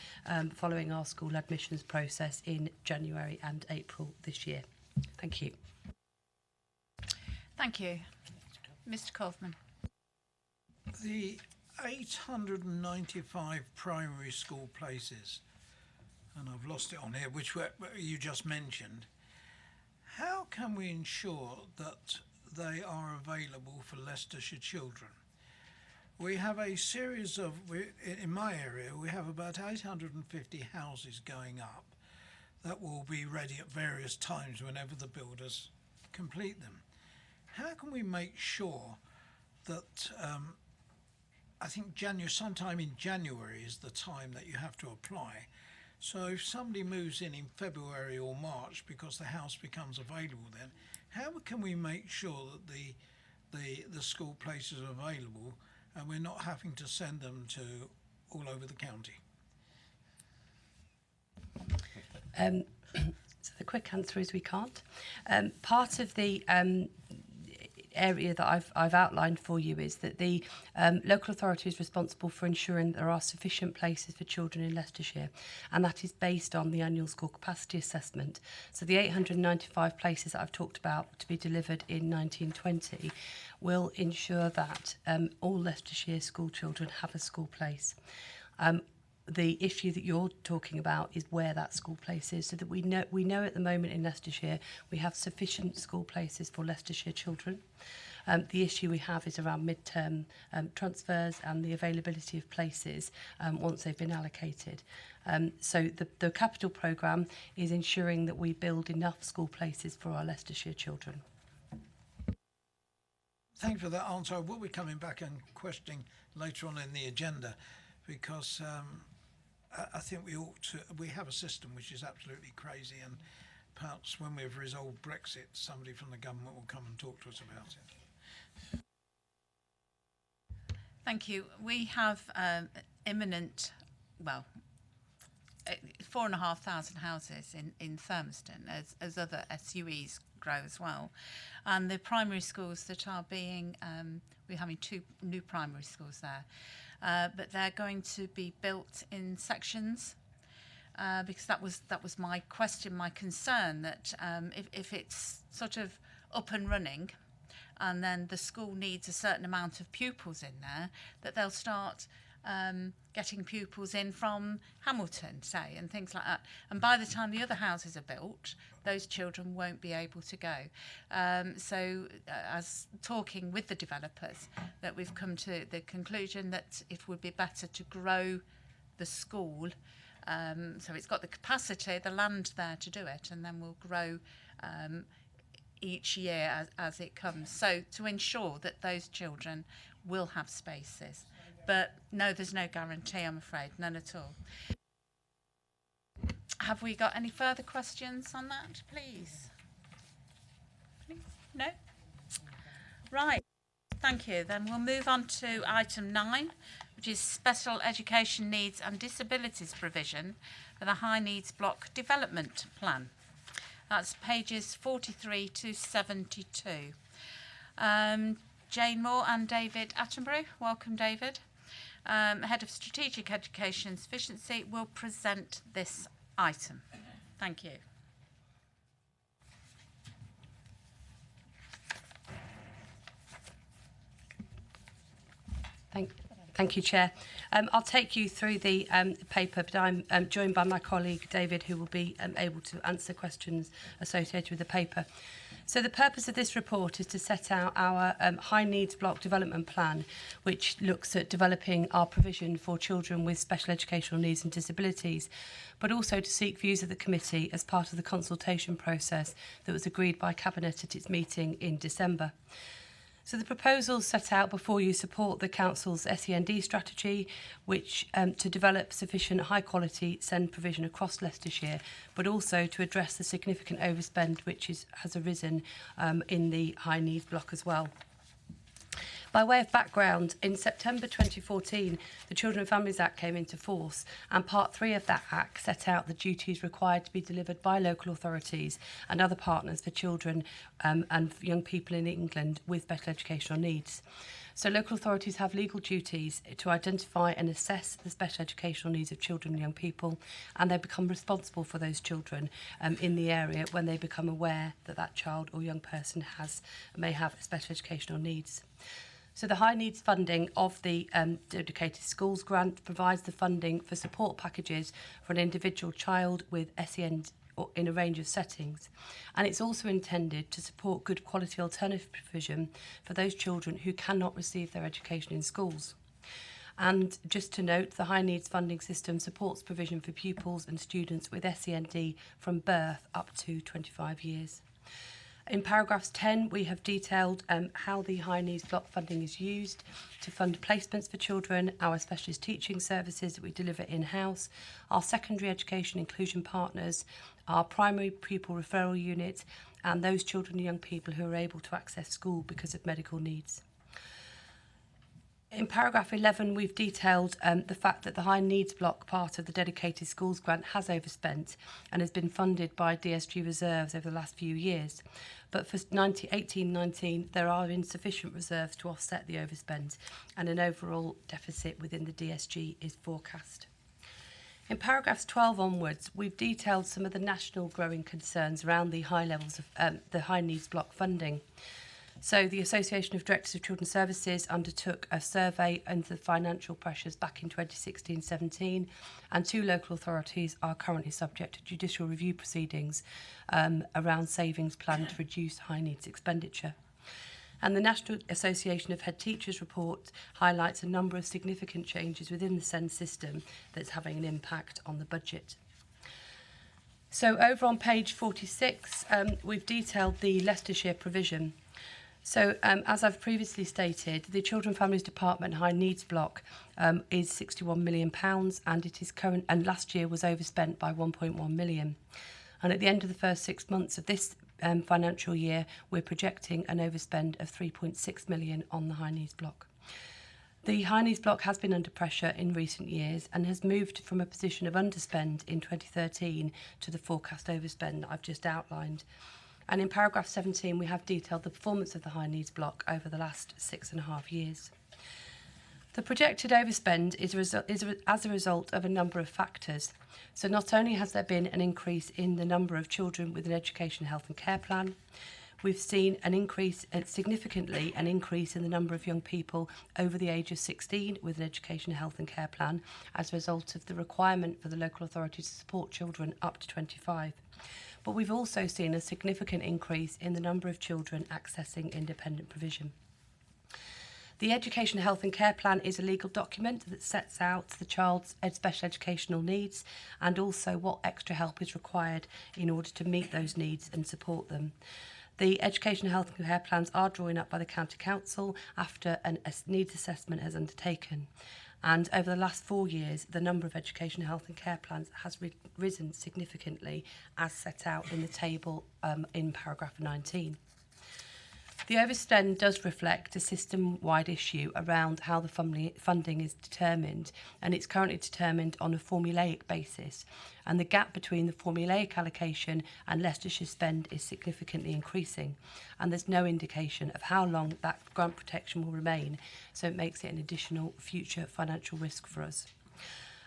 following our school admissions process in January and April this year. Thank you. Thank you. Mr. Kaufman. The 895 primary school places, and I've lost it on here, which you just mentioned. How can we ensure that they are available for Leicestershire children? We have a series of, in my area, we have about 850 houses going up that will be ready at various times whenever the builders complete them. How can we make sure that, I think sometime in January is the time that you have to apply. So if somebody moves in February or March because the house becomes available then, how can we make sure that the school places are available and we're not having to send them to all over the county? So the quick answer is we can't. Part of the area that I've outlined for you is that the local authority is responsible for ensuring there are sufficient places for children in Leicestershire, and that is based on the annual school capacity assessment. So the 895 places that I've talked about to be delivered in 1920 will ensure that all Leicestershire school children have a school place. The issue that you're talking about is where that school place is, so that we know at the moment in Leicestershire we have sufficient school places for Leicestershire children. The issue we have is around mid-term transfers and the availability of places once they've been allocated. So the capital programme is ensuring that we build enough school places for our Leicestershire children. Thank you for that answer. I will be coming back and questioning later on in the agenda, because I think we have a system which is absolutely crazy, and perhaps when we've resolved Brexit, somebody from the government will come and talk to us about it. Thank you. We have imminent, 4,500 houses in Thurmaston as other SUEs grow as well. And the primary schools that are being, we're having 2 new primary schools there. But they're going to be built in sections, because that was my question, my concern, that if it's sort of up and running and then the school needs a certain amount of pupils in there, that they'll start getting pupils in from Hamilton, say, and things like that. And by the time the other houses are built, those children won't be able to go. As talking with the developers, that we've come to the conclusion that it would be better to grow the school, so it's got the capacity, the land there to do it, and then we'll grow each year as it comes. So to ensure that those children will have spaces. But no, there's no guarantee, I'm afraid, none at all. Have we got any further questions on that, please? No? Right, thank you. Then we'll move on to item 9, which is special education needs and disabilities provision for the high needs block development plan. That's pages 43 to 72. Jane Moore and David Attenborough. Welcome, David. Head of Strategic Education and Sufficiency, will present this item. Thank you. Thank you, Chair. I'll take you through the paper, but I'm joined by my colleague David, who will be able to answer questions associated with the paper. So the purpose of this report is to set out our high needs block development plan, which looks at developing our provision for children with special educational needs and disabilities, but also to seek views of the committee as part of the consultation process that was agreed by Cabinet at its meeting in December. So the proposals set out before you support the Council's SEND strategy, which to develop sufficient high-quality SEND provision across Leicestershire, but also to address the significant overspend which has arisen in the high needs block as well. By way of background, in September 2014, the Children and Families Act came into force, and Part 3 of that Act set out the duties required to be delivered by local authorities and other partners for children and young people in England with special educational needs. So local authorities have legal duties to identify and assess the special educational needs of children and young people, and they become responsible for those children in the area when they become aware that that child or young person may have special educational needs. So the high needs funding of the Dedicated Schools grant provides the funding for support packages for an individual child with SEN or in a range of settings. And it's also intended to support good quality alternative provision for those children who cannot receive their education in schools. And just to note, the high needs funding system supports provision for pupils and students with SEND from birth up to 25 years. In paragraphs 10, we have detailed how the high needs block funding is used to fund placements for children, our specialist teaching services that we deliver in-house, our secondary education inclusion partners, our primary pupil referral unit, and those children and young people who are able to access school because of medical needs. In paragraph 11, we've detailed the fact that the high needs block part of the Dedicated Schools grant has overspent and has been funded by DSG reserves over the last few years. But for 18-19, there are insufficient reserves to offset the overspend, and an overall deficit within the DSG is forecast. In paragraphs 12 onwards, we've detailed some of the national growing concerns around the high levels of the high needs block funding. So the Association of Directors of Children's Services undertook a survey into the financial pressures back in 2016-17, and 2 local authorities are currently subject to judicial review proceedings around savings planned to reduce high needs expenditure. And the National Association of Head Teachers report highlights a number of significant changes within the SEND system that's having an impact on the budget. So over on page 46, we've detailed the Leicestershire provision. So, as I've previously stated, the Children and Families Department High Needs Block is £61 million, and it is current. And last year was overspent by 1.1 million. And at the end of the first 6 months of this financial year, we're projecting an overspend of 3.6 million on the High Needs Block. The High Needs Block has been under pressure in recent years and has moved from a position of underspend in 2013 to the forecast overspend that I've just outlined. And in paragraph 17, we have detailed the performance of the high needs block over the last 6.5 years. The projected overspend is as a result of a number of factors. So not only has there been an increase in the number of children with an education, health and care plan, we've seen an increase, significantly an increase in the number of young people over the age of 16 with an education, health and care plan as a result of the requirement for the local authority to support children up to 25. But we've also seen a significant increase in the number of children accessing independent provision. The Education, Health and Care Plan is a legal document that sets out the child's special educational needs and also what extra help is required in order to meet those needs and support them. The Education, Health and Care Plans are drawn up by the County Council after a needs assessment has undertaken. And over the last 4 years, the number of education, health and care plans has risen significantly, as set out in the table in paragraph 19. The overspend does reflect a system-wide issue around how the funding is determined, and it's currently determined on a formulaic basis. And the gap between the formulaic allocation and Leicestershire spend is significantly increasing, and there's no indication of how long that grant protection will remain, so it makes it an additional future financial risk for us.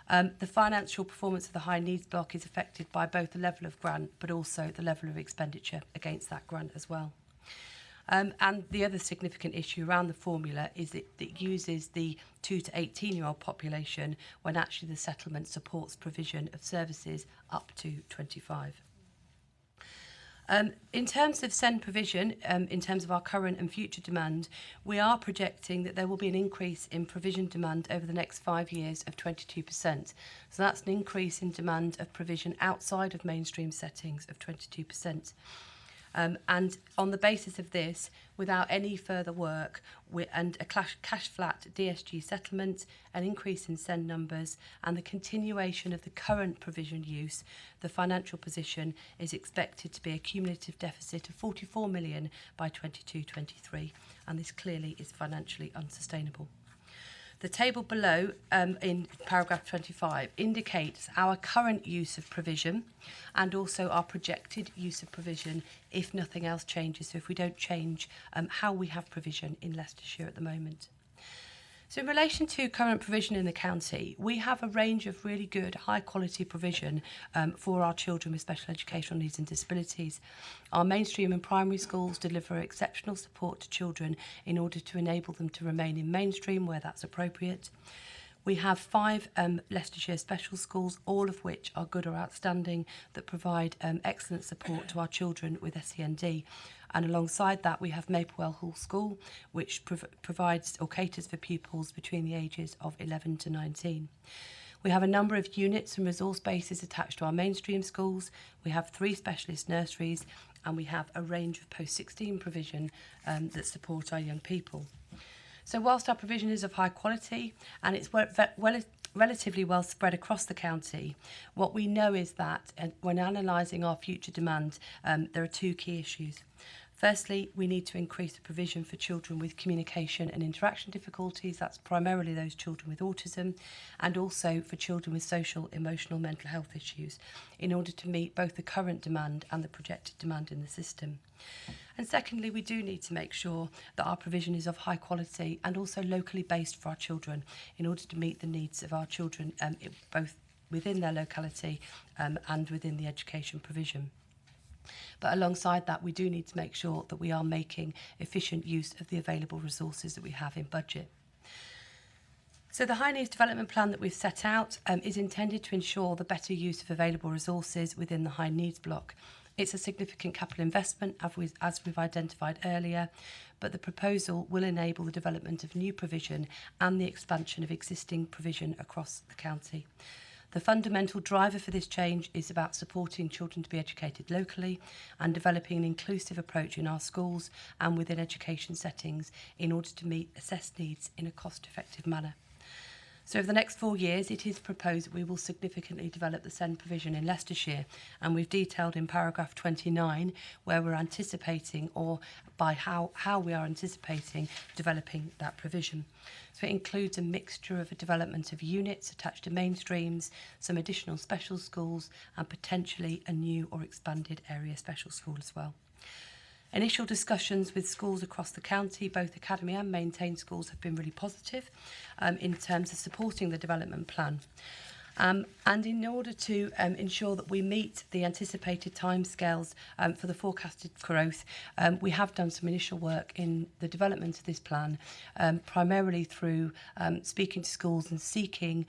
The financial performance of the high needs block is affected by both the level of grant but also the level of expenditure against that grant as well. And the other significant issue around the formula is that it uses the 2 to 18-year-old population when actually the settlement supports provision of services up to 25. In terms of SEND provision, in terms of our current and future demand, we are projecting that there will be an increase in provision demand over the next 5 years of 22%. So that's an increase in demand of provision outside of mainstream settings of 22%. And on the basis of this, without any further work and a cash flat DSG settlement, an increase in SEND numbers and the continuation of the current provision use, the financial position is expected to be a cumulative deficit of 44 million by 22-23, and this clearly is financially unsustainable. The table below in paragraph 25 indicates our current use of provision and also our projected use of provision if nothing else changes, so if we don't change how we have provision in Leicestershire at the moment. So So in relation to current provision in the county, we have a range of really good, high-quality provision for our children with special educational needs and disabilities. Our mainstream and primary schools deliver exceptional support to children in order to enable them to remain in mainstream where that's appropriate. We have 5 Leicestershire special schools, all of which are good or outstanding, that provide excellent support to our children with SEND. And alongside that, we have Maplewell Hall School, which provides or caters for pupils between the ages of 11 to 19. We have a number of units and resource bases attached to our mainstream schools. We have 3 specialist nurseries, and we have a range of post-16 provision that support our young people. So whilst our provision is of high quality and it's relatively well spread across the county, what we know is that when analysing our future demand, there are 2 key issues. Firstly, we need to increase the provision for children with communication and interaction difficulties. That's primarily those children with autism, and also for children with social, emotional, mental health issues, in order to meet both the current demand and the projected demand in the system. And secondly, we do need to make sure that our provision is of high quality and also locally based for our children in order to meet the needs of our children, both within their locality and within the education provision. But alongside that, we do need to make sure that we are making efficient use of the available resources that we have in budget. So the High Needs Development Plan that we've set out is intended to ensure the better use of available resources within the High Needs block. It's a significant capital investment, as we've identified earlier, but the proposal will enable the development of new provision and the expansion of existing provision across the county. The fundamental driver for this change is about supporting children to be educated locally and developing an inclusive approach in our schools and within education settings in order to meet assessed needs in a cost-effective manner. So over the next 4 years, it is proposed that we will significantly develop the SEND provision in Leicestershire, and we've detailed in paragraph 29 where we're anticipating, or by how we are anticipating developing that provision. So it includes a mixture of a development of units attached to mainstreams, some additional special schools, and potentially a new or expanded area special school as well. Initial discussions with schools across the county, both academy and maintained schools, have been really positive in terms of supporting the development plan. And in order to ensure that we meet the anticipated timescales for the forecasted growth, we have done some initial work in the development of this plan, primarily through speaking to schools and seeking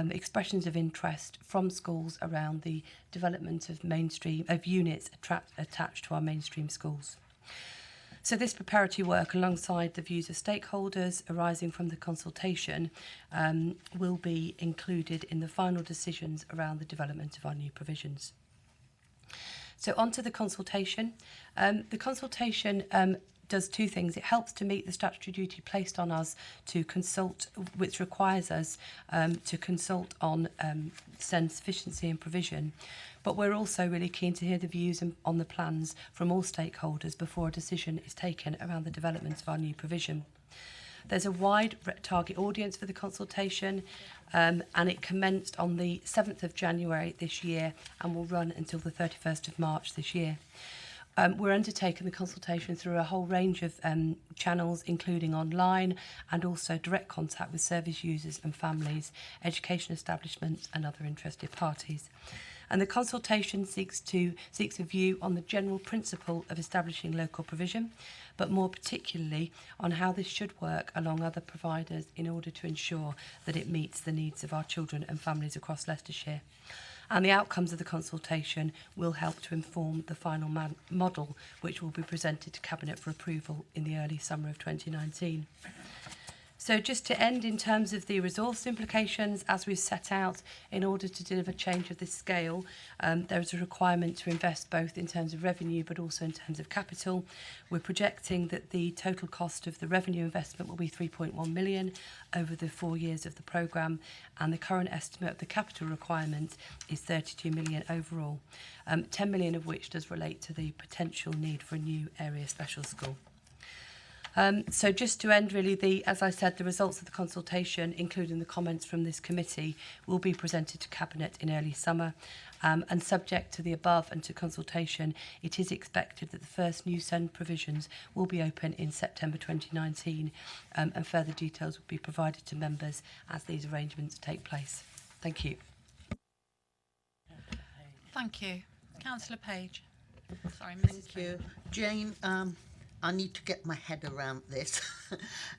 expressions of interest from schools around the development of units attached to our mainstream schools. So this preparatory work, alongside the views of stakeholders arising from the consultation, will be included in the final decisions around the development of our new provisions. So on to the consultation. The consultation does 2 things. It helps to meet the statutory duty placed on us to consult, which requires us to consult on SEND sufficiency and provision. But we're also really keen to hear the views on the plans from all stakeholders before a decision is taken around the development of our new provision. There's a wide target audience for the consultation, and it commenced on the 7th of January this year and will run until the 31st of March this year. We're undertaking the consultation through a whole range of channels, including online and also direct contact with service users and families, education establishments and other interested parties. And the consultation seeks a view on the general principle of establishing local provision, but more particularly on how this should work along other providers in order to ensure that it meets the needs of our children and families across Leicestershire. And the outcomes of the consultation will help to inform the final model, which will be presented to Cabinet for approval in the early summer of 2019. So just to end, in terms of the resource implications, as we've set out, in order to deliver change of this scale, there is a requirement to invest both in terms of revenue but also in terms of capital. We're projecting that the total cost of the revenue investment will be 3.1 million over the 4 years of the programme, and the current estimate of the capital requirement is 32 million overall, 10 million of which does relate to the potential need for a new area special school. So just to end really, as I said, the results of the consultation, including the comments from this committee, will be presented to Cabinet in early summer. And subject to the above and to consultation, it is expected that the first new SEND provisions will be open in September 2019, and further details will be provided to members as these arrangements take place. Thank you. Thank you. Councillor Page. Sorry, Mrs. Thank you. Jane, I need to get my head around this.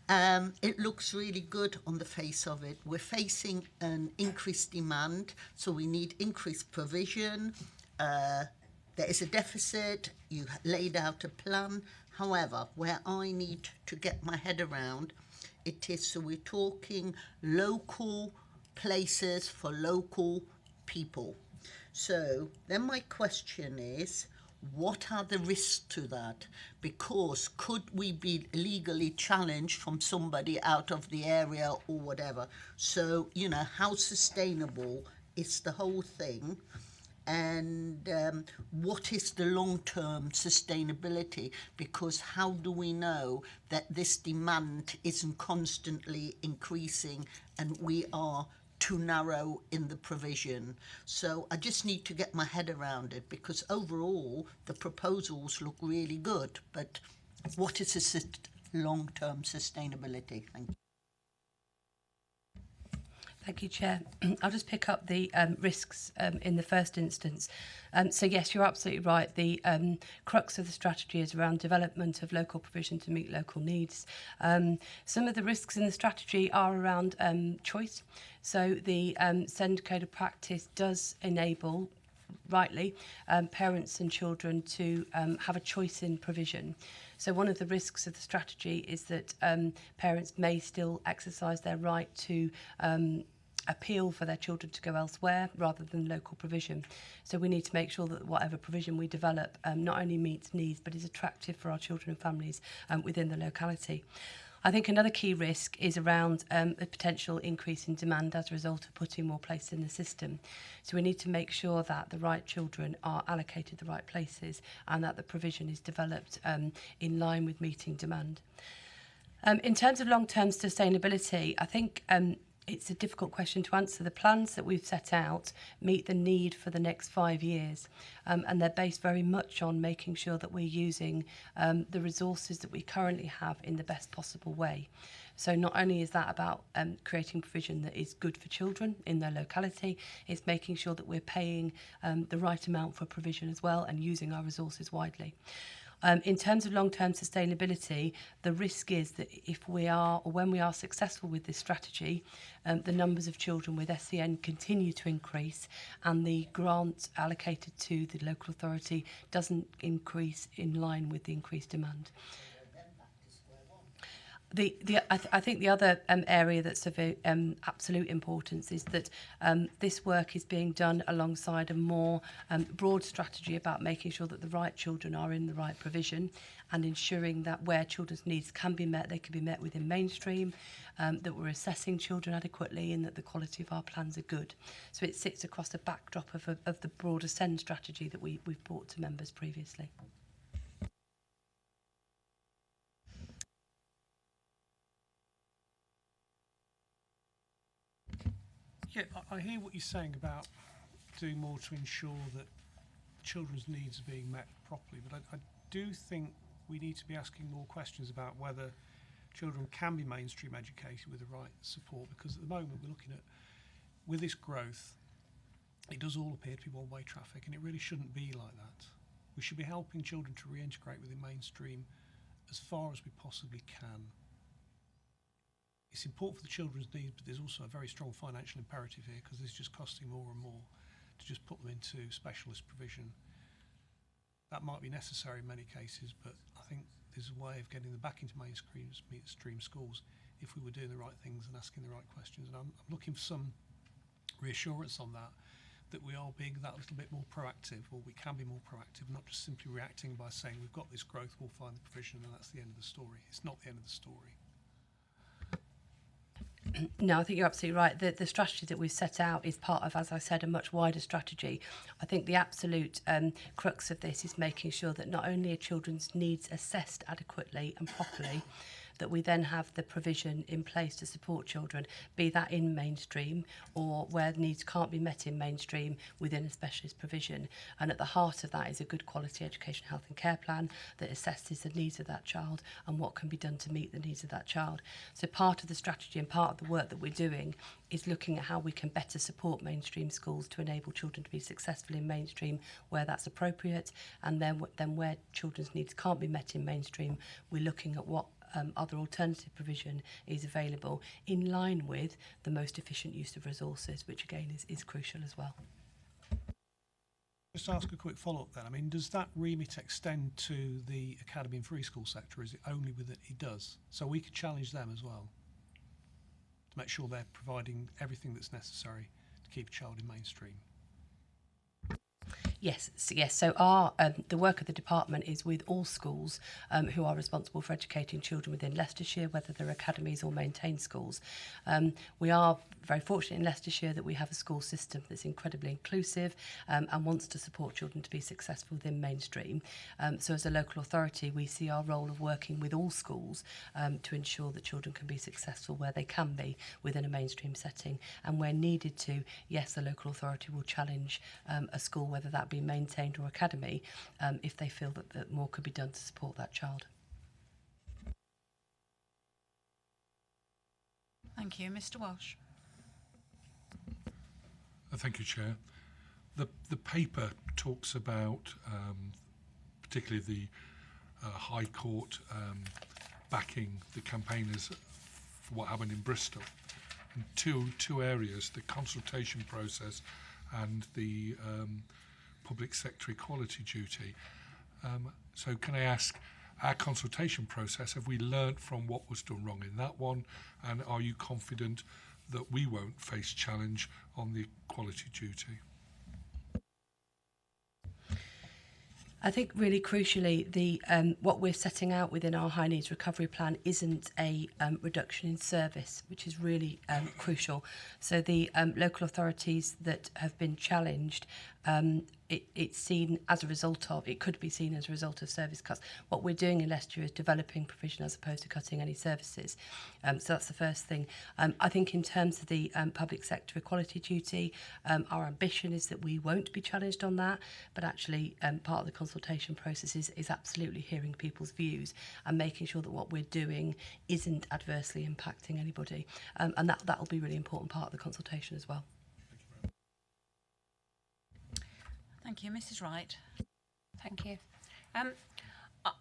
It looks really good on the face of it. We're facing an increased demand, so we need increased provision. There is a deficit. You laid out a plan. However, where I need to get my head around, it is, so we're talking local places for local people. So then my question is, what are the risks to that? Because could we be legally challenged from somebody out of the area or whatever? So, you know, how sustainable is the whole thing? And what is the long-term sustainability? Because how do we know that this demand isn't constantly increasing and we are too narrow in the provision? So I just need to get my head around it, because overall the proposals look really good, but what is the long-term sustainability? Thank you. Thank you, Chair. I'll just pick up the risks in the first instance. So yes, you're absolutely right. The crux of the strategy is around development of local provision to meet local needs. Some of the risks in the strategy are around choice. So the SEND Code of Practice does enable, rightly, parents and children to have a choice in provision. So one of the risks of the strategy is that parents may still exercise their right to appeal for their children to go elsewhere rather than local provision. So we need to make sure that whatever provision we develop not only meets needs but is attractive for our children and families within the locality. I think another key risk is around a potential increase in demand as a result of putting more places in the system. So we need to make sure that the right children are allocated the right places and that the provision is developed in line with meeting demand. In terms of long-term sustainability, I think it's a difficult question to answer. The plans that we've set out meet the need for the next 5 years, and they're based very much on making sure that we're using the resources that we currently have in the best possible way. So not only is that about creating provision that is good for children in their locality, it's making sure that we're paying the right amount for provision as well and using our resources widely. In terms of long-term sustainability, the risk is that if we are, or when we are successful with this strategy, the numbers of children with SEN continue to increase and the grant allocated to the local authority doesn't increase in line with the increased demand. I think the other area that's of absolute importance is that this work is being done alongside a more broad strategy about making sure that the right children are in the right provision and ensuring that where children's needs can be met, they can be met within mainstream, that we're assessing children adequately and that the quality of our plans are good. So it sits across the backdrop of the broader SEND strategy that we've brought to members previously. Yeah, I hear what you're saying about doing more to ensure that children's needs are being met properly, but I do think we need to be asking more questions about whether children can be mainstream educated with the right support, because at the moment we're looking at, with this growth, it does all appear to be one-way traffic, and it really shouldn't be like that. We should be helping children to reintegrate within mainstream as far as we possibly can. It's important for the children's needs, but there's also a very strong financial imperative here, because it's just costing more and more to just put them into specialist provision. That might be necessary in many cases, but I think there's a way of getting them back into mainstream schools if we were doing the right things and asking the right questions. And I'm looking for some reassurance on that, that we are being that little bit more proactive, or we can be more proactive, not just simply reacting by saying we've got this growth, we'll find the provision, and that's the end of the story. It's not the end of the story. No, I think you're absolutely right. The strategy that we've set out is part of, as I said, a much wider strategy. I think the absolute crux of this is making sure that not only are children's needs assessed adequately and properly, that we then have the provision in place to support children, be that in mainstream or where needs can't be met in mainstream within a specialist provision. And at the heart of that is a good quality education, health and care plan that assesses the needs of that child and what can be done to meet the needs of that child. So part of the strategy and part of the work that we're doing is looking at how we can better support mainstream schools to enable children to be successful in mainstream where that's appropriate, and then where children's needs can't be met in mainstream, we're looking at what other alternative provision is available in line with the most efficient use of resources, which again is crucial as well. Just ask a quick follow-up then. I mean, does that remit extend to the academy and free school sector? Is it only with it? It does. So we could challenge them as well to make sure they're providing everything that's necessary to keep a child in mainstream. Yes. So our the work of the department is with all schools who are responsible for educating children within Leicestershire, whether they're academies or maintained schools. We are very fortunate in Leicestershire that we have a school system that's incredibly inclusive and wants to support children to be successful within mainstream. So as a local authority, we see our role of working with all schools to ensure that children can be successful where they can be within a mainstream setting. And where needed to, yes, the local authority will challenge a school, whether that be maintained or academy, if they feel that more could be done to support that child. Thank you. Mr. Walsh. Thank you, Chair. The paper talks about particularly the High Court backing the campaigners for what happened in Bristol. In two areas, the consultation process and the public sector equality duty. So can I ask, our consultation process, have we learnt from what was done wrong in that one, and are you confident that we won't face challenge on the equality duty? I think really crucially, the what we're setting out within our high needs recovery plan isn't a reduction in service, which is really crucial. So the local authorities that have been challenged, it's seen as a result of, it could be seen as a result of service cuts. What we're doing in Leicester is developing provision as opposed to cutting any services. So that's the first thing. I think in terms of the public sector equality duty, our ambition is that we won't be challenged on that, but actually part of the consultation process is absolutely hearing people's views and making sure that what we're doing isn't adversely impacting anybody. And that'll be a really important part of the consultation as well. Thank you. Mrs. Wright. Thank you.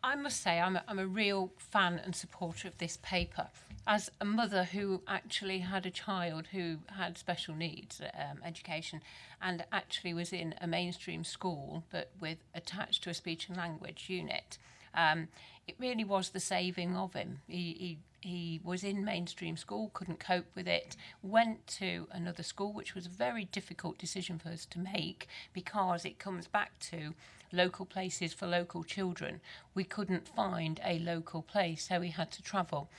I must say I'm a real fan and supporter of this paper. As a mother who actually had a child who had special needs education and actually was in a mainstream school but with attached to a speech and language unit, it really was the saving of him. He was in mainstream school, couldn't cope with it, went to another school, which was a very difficult decision for us to make because it comes back to local places for local children. We couldn't find a local place, so we had to travel.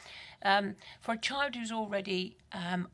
For a child who's already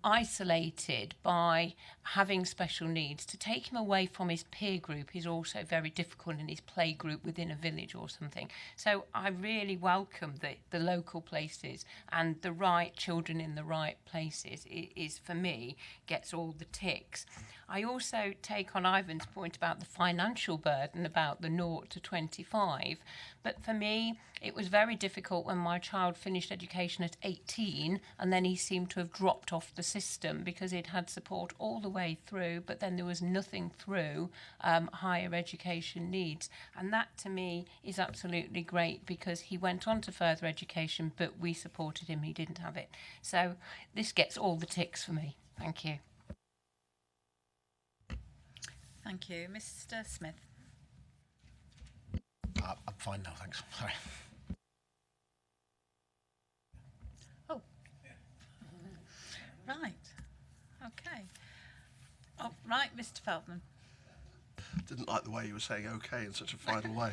isolated by having special needs, to take him away from his peer group is also very difficult, in his play group within a village or something. So I really welcome the local places, and the right children in the right places is for me, gets all the ticks. I also take on Ivan's point about the financial burden, about the 0 to 25. But for me, it was very difficult when my child finished education at 18 and then he seemed to have dropped off the system because he'd had support all the way through, but then there was nothing through higher education needs. And that to me is absolutely great because he went on to further education, but we supported him, he didn't have it. So this gets all the ticks for me. Thank you. Thank you. Mr. Smith. I'm fine now, thanks. Sorry. Oh. Right. Okay. Oh, right, Mr. Feldman. Didn't like the way you were saying okay in such a final way.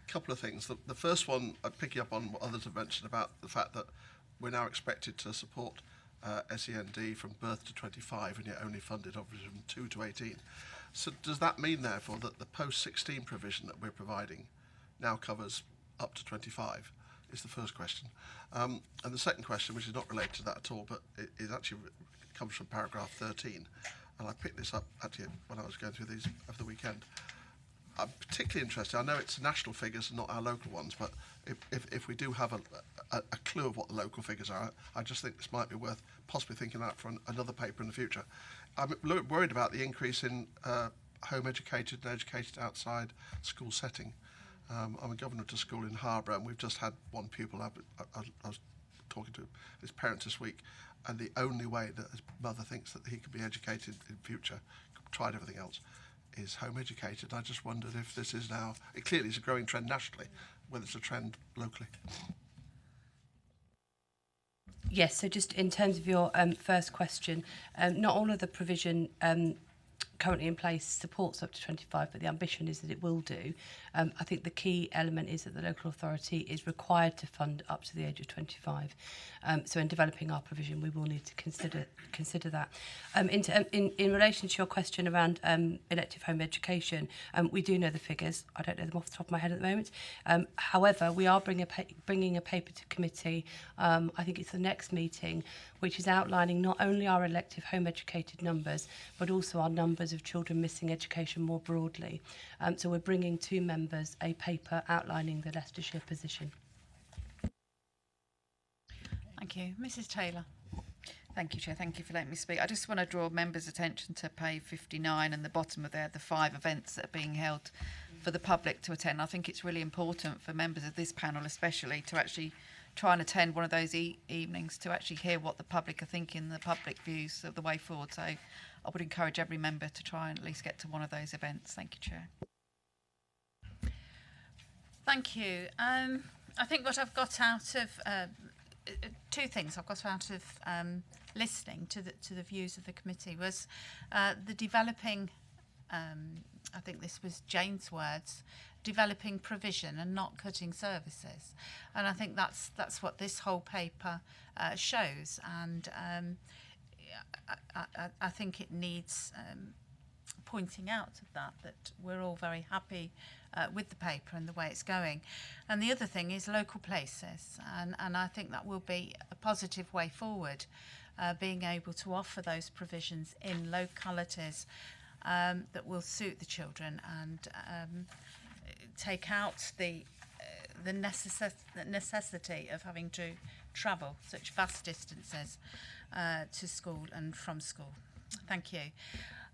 Couple of things. The first one, picking up on what others have mentioned about the fact that we're now expected to support SEND from birth to 25, and yet only funded obviously from 2 to 18. So does that mean, therefore, that the post-16 provision that we're providing now covers up to 25? Is the first question. And the second question, which is not related to that at all, but it actually comes from paragraph 13. And I picked this up actually when I was going through these over the weekend. I'm particularly interested, I know it's national figures and not our local ones, but if we do have a clue of what the local figures are, I just think this might be worth possibly thinking out for another paper in the future. I'm worried about the increase in home educated and educated outside school setting. I'm a governor of a school in Harborough, and we've just had one pupil. I was talking to his parents this week, and the only way that his mother thinks that he could be educated in future, tried everything else, is home educated. I just wondered if this is now, it clearly is a growing trend nationally, whether it's a trend locally. Yes, so just in terms of your first question, not all of the provision currently in place supports up to 25, but the ambition is that it will do. I think the key element is that the local authority is required to fund up to the age of 25. So in developing our provision, we will need to consider that. In relation to your question around elective home education, we do know the figures. I don't know them off the top of my head at the moment. However, we are bringing a paper to committee. I think it's the next meeting, which is outlining not only our elective home educated numbers, but also our numbers of children missing education more broadly. So we're bringing to members a paper outlining the Leicestershire position. Thank you. Mrs Taylor. Thank you, Chair. Thank you for letting me speak. I just want to draw members' attention to page 59 and the bottom of there, the 5 events that are being held for the public to attend. I think it's really important for members of this panel especially to actually try and attend one of those evenings to actually hear what the public are thinking, the public views of the way forward. So I would encourage every member to try and at least get to one of those events. Thank you, Chair. Thank you. I think what I've got out of two things I've got out of listening to the views of the committee was the developing. I think this was Jane's words. Developing provision and not cutting services, and I think that's what this whole paper shows, and I think it needs pointing out of that we're all very happy with the paper and the way it's going. And the other thing is local places, and I think that will be a positive way forward, being able to offer those provisions in localities that will suit the children and take out the necessity of having to travel such vast distances to school and from school. Thank you.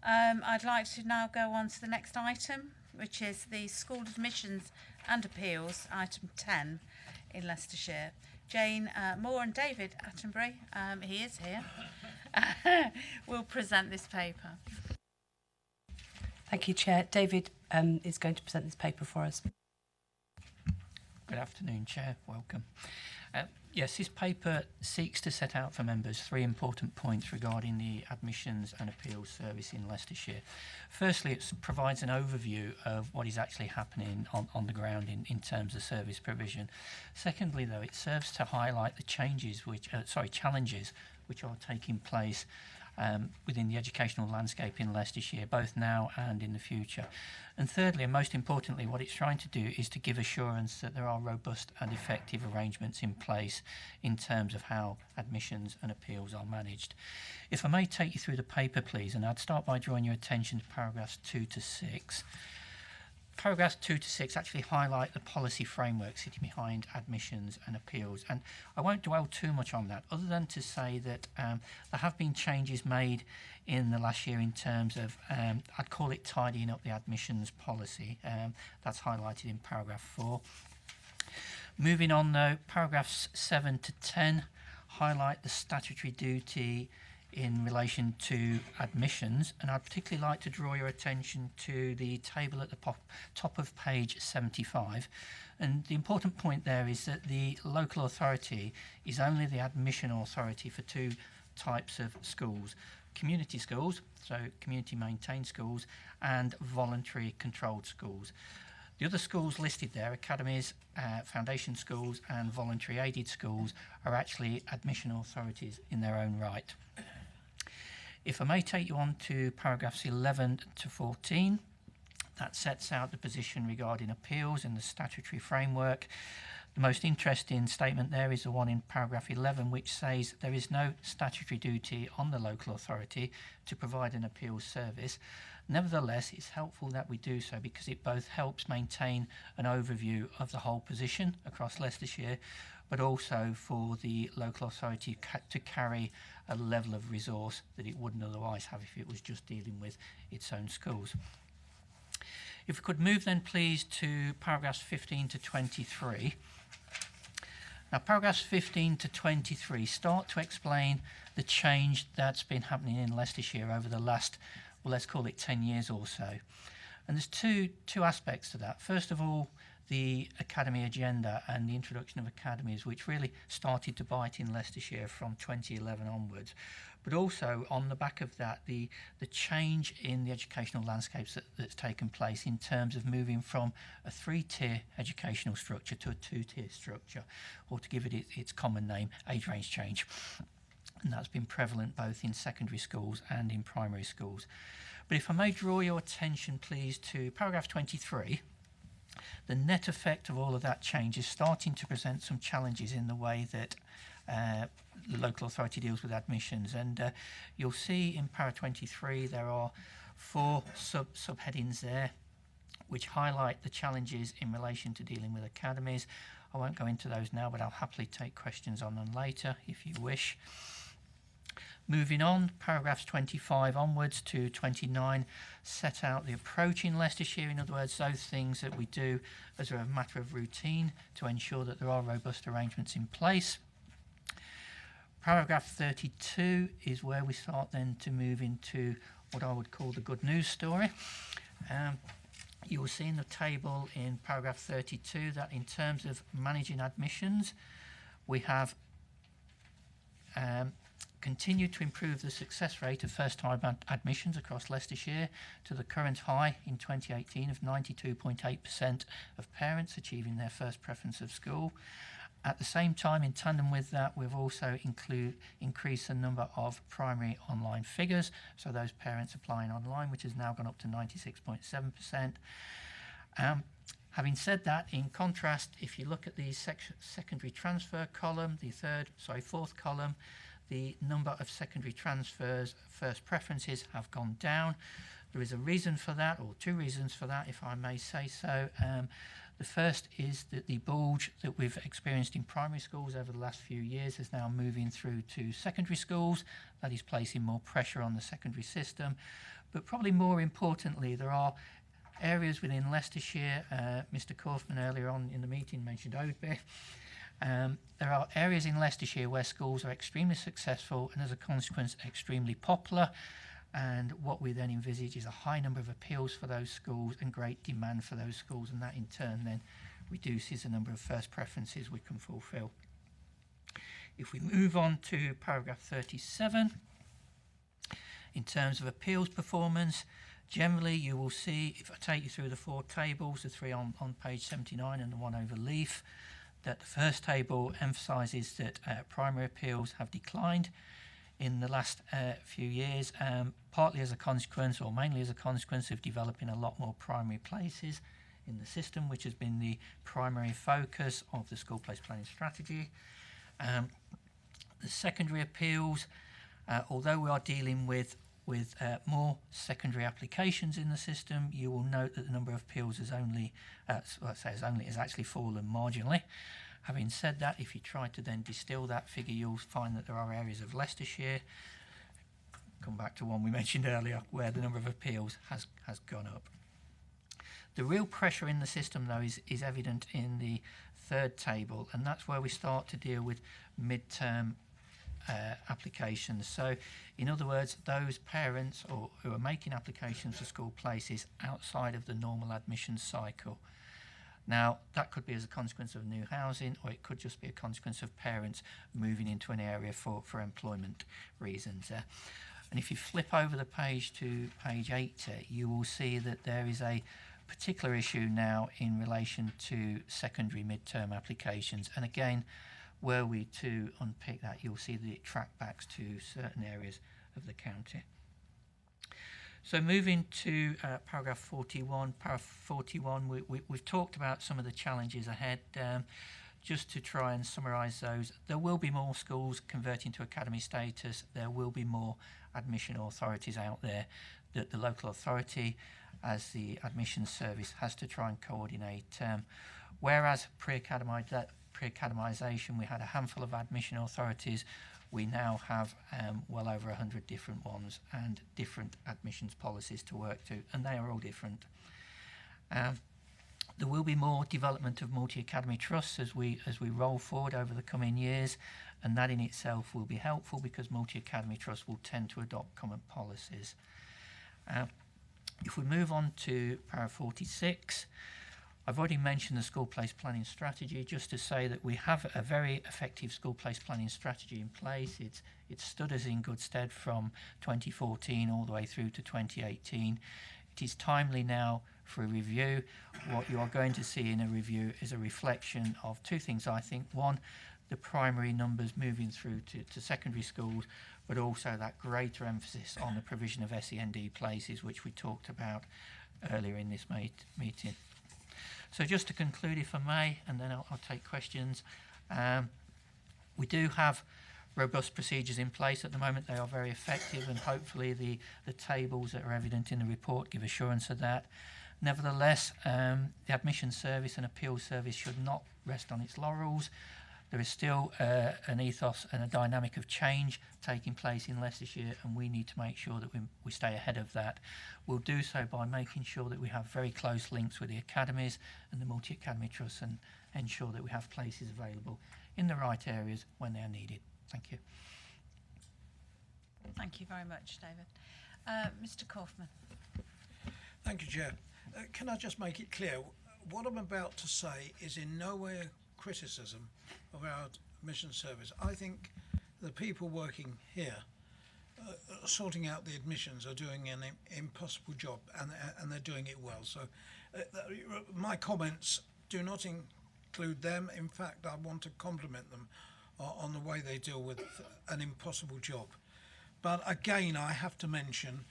I'd like to now go on to the next item, which is the School Admissions and Appeals, item 10 in Leicestershire. Jane Moore and David Attenbury, he is here, will present this paper. Thank you, Chair. David is going to present this paper for us. Good afternoon, Chair. Welcome. Yes, this paper seeks to set out for members 3 important points regarding the Admissions and Appeals Service in Leicestershire. Firstly, it provides an overview of what is actually happening on the ground in terms of service provision. Secondly, though, it serves to highlight the challenges which are taking place within the educational landscape in Leicestershire, both now and in the future. And thirdly, and most importantly, what it's trying to do is to give assurance that there are robust and effective arrangements in place in terms of how admissions and appeals are managed. If I may take you through the paper, please, and I'd start by drawing your attention to paragraphs 2 to 6. Paragraphs 2 to 6 actually highlight the policy framework sitting behind admissions and appeals, and I won't dwell too much on that other than to say that there have been changes made in the last year in terms of, I'd call it tidying up the admissions policy. That's highlighted in paragraph 4. Moving on though, paragraphs 7 to 10 highlight the statutory duty in relation to admissions, and I'd particularly like to draw your attention to the table at the top of page 75. And the important point there is that the local authority is only the admission authority for 2 types of schools: community schools, so community maintained schools, and voluntary controlled schools. The The other schools listed there, academies, foundation schools and voluntary aided schools, are actually admission authorities in their own right. If I may take you on to paragraphs 11 to 14, that sets out the position regarding appeals in the statutory framework. The most interesting statement there is the one in paragraph 11, which says there is no statutory duty on the local authority to provide an appeals service. Nevertheless, it's helpful that we do so because it both helps maintain an overview of the whole position across Leicestershire, but also for the local authority to carry a level of resource that it wouldn't otherwise have if it was just dealing with its own schools. If we could move then please to paragraphs 15 to 23. Now paragraphs 15 to 23 start to explain the change that's been happening in Leicestershire over the last, well, let's call it 10 years or so. And there's two aspects to that. First of all, the academy agenda and the introduction of academies, which really started to bite in Leicestershire from 2011 onwards. But also on the back of that, the change in the educational landscapes that's taken place in terms of moving from a 3-tier educational structure to a 2-tier structure, or to give it its common name, age range change. And that's been prevalent both in secondary schools and in primary schools. But if I may draw your attention please to paragraph 23, the net effect of all of that change is starting to present some challenges in the way that the local authority deals with admissions. And you'll see in para 23 there are 4 subheadings there which highlight the challenges in relation to dealing with academies. I won't go into those now, but I'll happily take questions on them later if you wish. Moving on, paragraphs 25 onwards to 29 set out the approach in Leicestershire, in other words, those things that we do as a matter of routine to ensure that there are robust arrangements in place. Paragraph 32 is where we start then to move into what I would call the good news story. You will see in the table in paragraph 32 that in terms of managing admissions, we have continued to improve the success rate of first-time admissions across Leicestershire to the current high in 2018 of 92.8% of parents achieving their first preference of school. At the same time, in tandem with that, we've also increased the number of primary online figures, so those parents applying online, which has now gone up to 96.7%. Having said that, in contrast, if you look at the secondary transfer column, the fourth column, the number of secondary transfers, first preferences, have gone down. There is a reason for that, or 2 reasons for that, if I may say so. The first is that the bulge that we've experienced in primary schools over the last few years is now moving through to secondary schools. That is placing more pressure on the secondary system. But probably more importantly, there are areas within Leicestershire, Mr. Kaufman earlier on in the meeting mentioned Oadby. There are areas in Leicestershire where schools are extremely successful and as a consequence extremely popular, and what we then envisage is a high number of appeals for those schools and great demand for those schools, and that in turn then reduces the number of first preferences we can fulfil. If we move on to paragraph 37, in terms of appeals performance, generally you will see, if I take you through the 4 tables, the 3 on page 79 and the 1 over leaf, that the first table emphasises that primary appeals have declined in the last few years, partly as a consequence or mainly as a consequence of developing a lot more primary places in the system, which has been the primary focus of the school place planning strategy. The secondary appeals, although we are dealing with more secondary applications in the system, you will note that the number of appeals has actually fallen marginally. Having said that, if you try to then distill that figure, you'll find that there are areas of Leicestershire, come back to one we mentioned earlier, where the number of appeals has gone up. The real pressure in the system, though, is evident in the 3rd table, and that's where we start to deal with mid-term applications. So, in other words, those parents who are making applications for school places outside of the normal admission cycle. Now, that could be as a consequence of new housing, or it could just be a consequence of parents moving into an area for employment reasons. And if you flip over the page to page 80, you will see that there is a particular issue now in relation to secondary midterm applications. And again, were we to unpick that, you'll see that it track backs to certain areas of the county. So moving to paragraph 41. Paragraph 41, we've talked about some of the challenges ahead. Just to try and summarise those, there will be more schools converting to academy status. There will be more admission authorities out there that the local authority, as the admissions service, has to try and coordinate. Whereas pre-academisation, we had a handful of admission authorities, we now have well over 100 different ones and different admissions policies to work to, and they are all different. There will be more development of multi-academy trusts as we roll forward over the coming years, and that in itself will be helpful because multi-academy trusts will tend to adopt common policies. If we move on to paragraph 46, I've already mentioned the school place planning strategy, just to say that we have a very effective school place planning strategy in place. It's stood us in good stead from 2014 all the way through to 2018. It is timely now for a review. What you are going to see in a review is a reflection of two things, I think. One, the primary numbers moving through to secondary schools, but also that greater emphasis on the provision of SEND places, which we talked about earlier in this meeting. So just to conclude, if I may, and then I'll take questions. We do have robust procedures in place at the moment. They are very effective, and hopefully the tables that are evident in the report give assurance of that. Nevertheless, the admission service and appeals service should not rest on its laurels. There is still an ethos and a dynamic of change taking place in Leicestershire, and we need to make sure that we stay ahead of that. We'll do so by making sure that we have very close links with the academies and the multi-academy trusts, and ensure that we have places available in the right areas when they are needed. Thank you. Thank you very much, David. Mr. Kaufman. Thank you, Chair. Can I just make it clear, what I'm about to say is in no way a criticism of our admission service. I think the people working here sorting out the admissions are doing an impossible job, and they're doing it well. So my comments do not include them. In fact, I want to compliment them on the way they deal with an impossible job. But again, I have to mention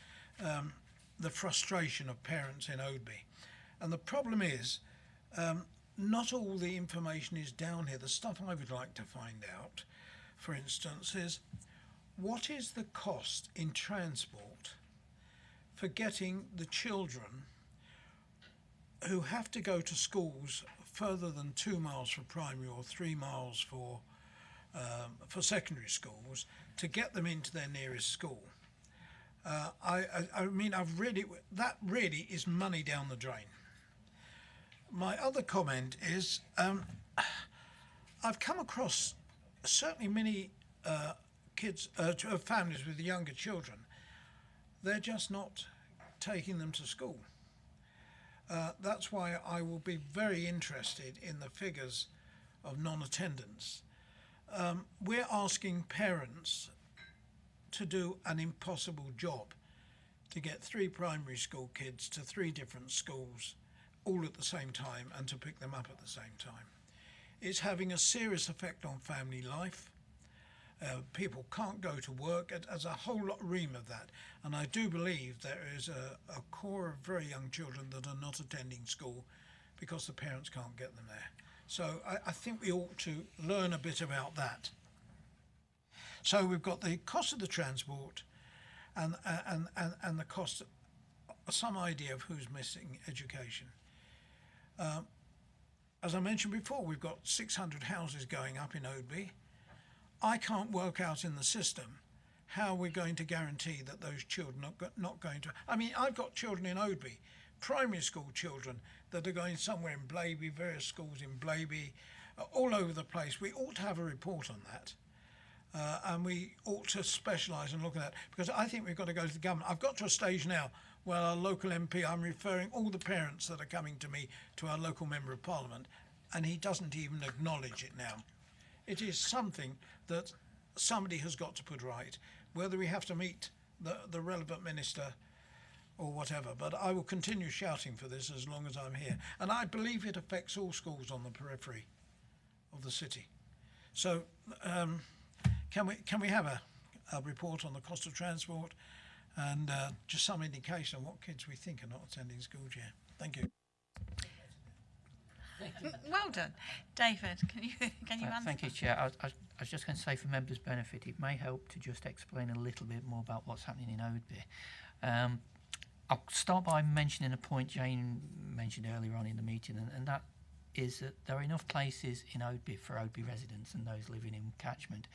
the frustration of parents in Oadby. And the problem is, not all the information is down here. The stuff I would like to find out, for instance, is what is the cost in transport for getting the children who have to go to schools further than 2 miles for primary or 3 miles for secondary schools, to get them into their nearest school. I mean, that really is money down the drain. My other comment is, I've come across certainly many families with younger children. They're just not taking them to school. That's why I will be very interested in the figures of non-attendance. We're asking parents to do an impossible job, to get 3 primary school kids to 3 different schools all at the same time and to pick them up at the same time. It's having a serious effect on family life. People can't go to work. There's a whole lot of that, and I do believe there is a core of very young children that are not attending school because the parents can't get them there. So I think we ought to learn a bit about that. So we've got the cost of the transport and the cost, some idea of who's missing education. As I mentioned before, we've got 600 houses going up in Oadby. I can't work out in the system how we're going to guarantee that those children are not going to... I mean, I've got children in Oadby, primary school children, that are going somewhere in Blaby, various schools in Blaby, all over the place. We ought to have a report on that. And we ought to specialise and look at that, because I think we've got to go to the government. I've got to a stage now where our local MP, I'm referring all the parents that are coming to me to our local Member of Parliament, and he doesn't even acknowledge it now. It is something that somebody has got to put right. Whether we have to meet the relevant minister or whatever, but I will continue shouting for this as long as I'm here. And I believe it affects all schools on the periphery of the city. So can we have a report on the cost of transport and just some indication of what kids we think are not attending school, Chair? Thank you. Well done. David, can you answer? Thank you, Chair. I was just going to say, for members' benefit, it may help to just explain a little bit more about what's happening in Oadby. I'll start by mentioning a point Jane mentioned earlier on in the meeting, and that is that there are enough places in Oadby for Oadby residents and those living in catchment,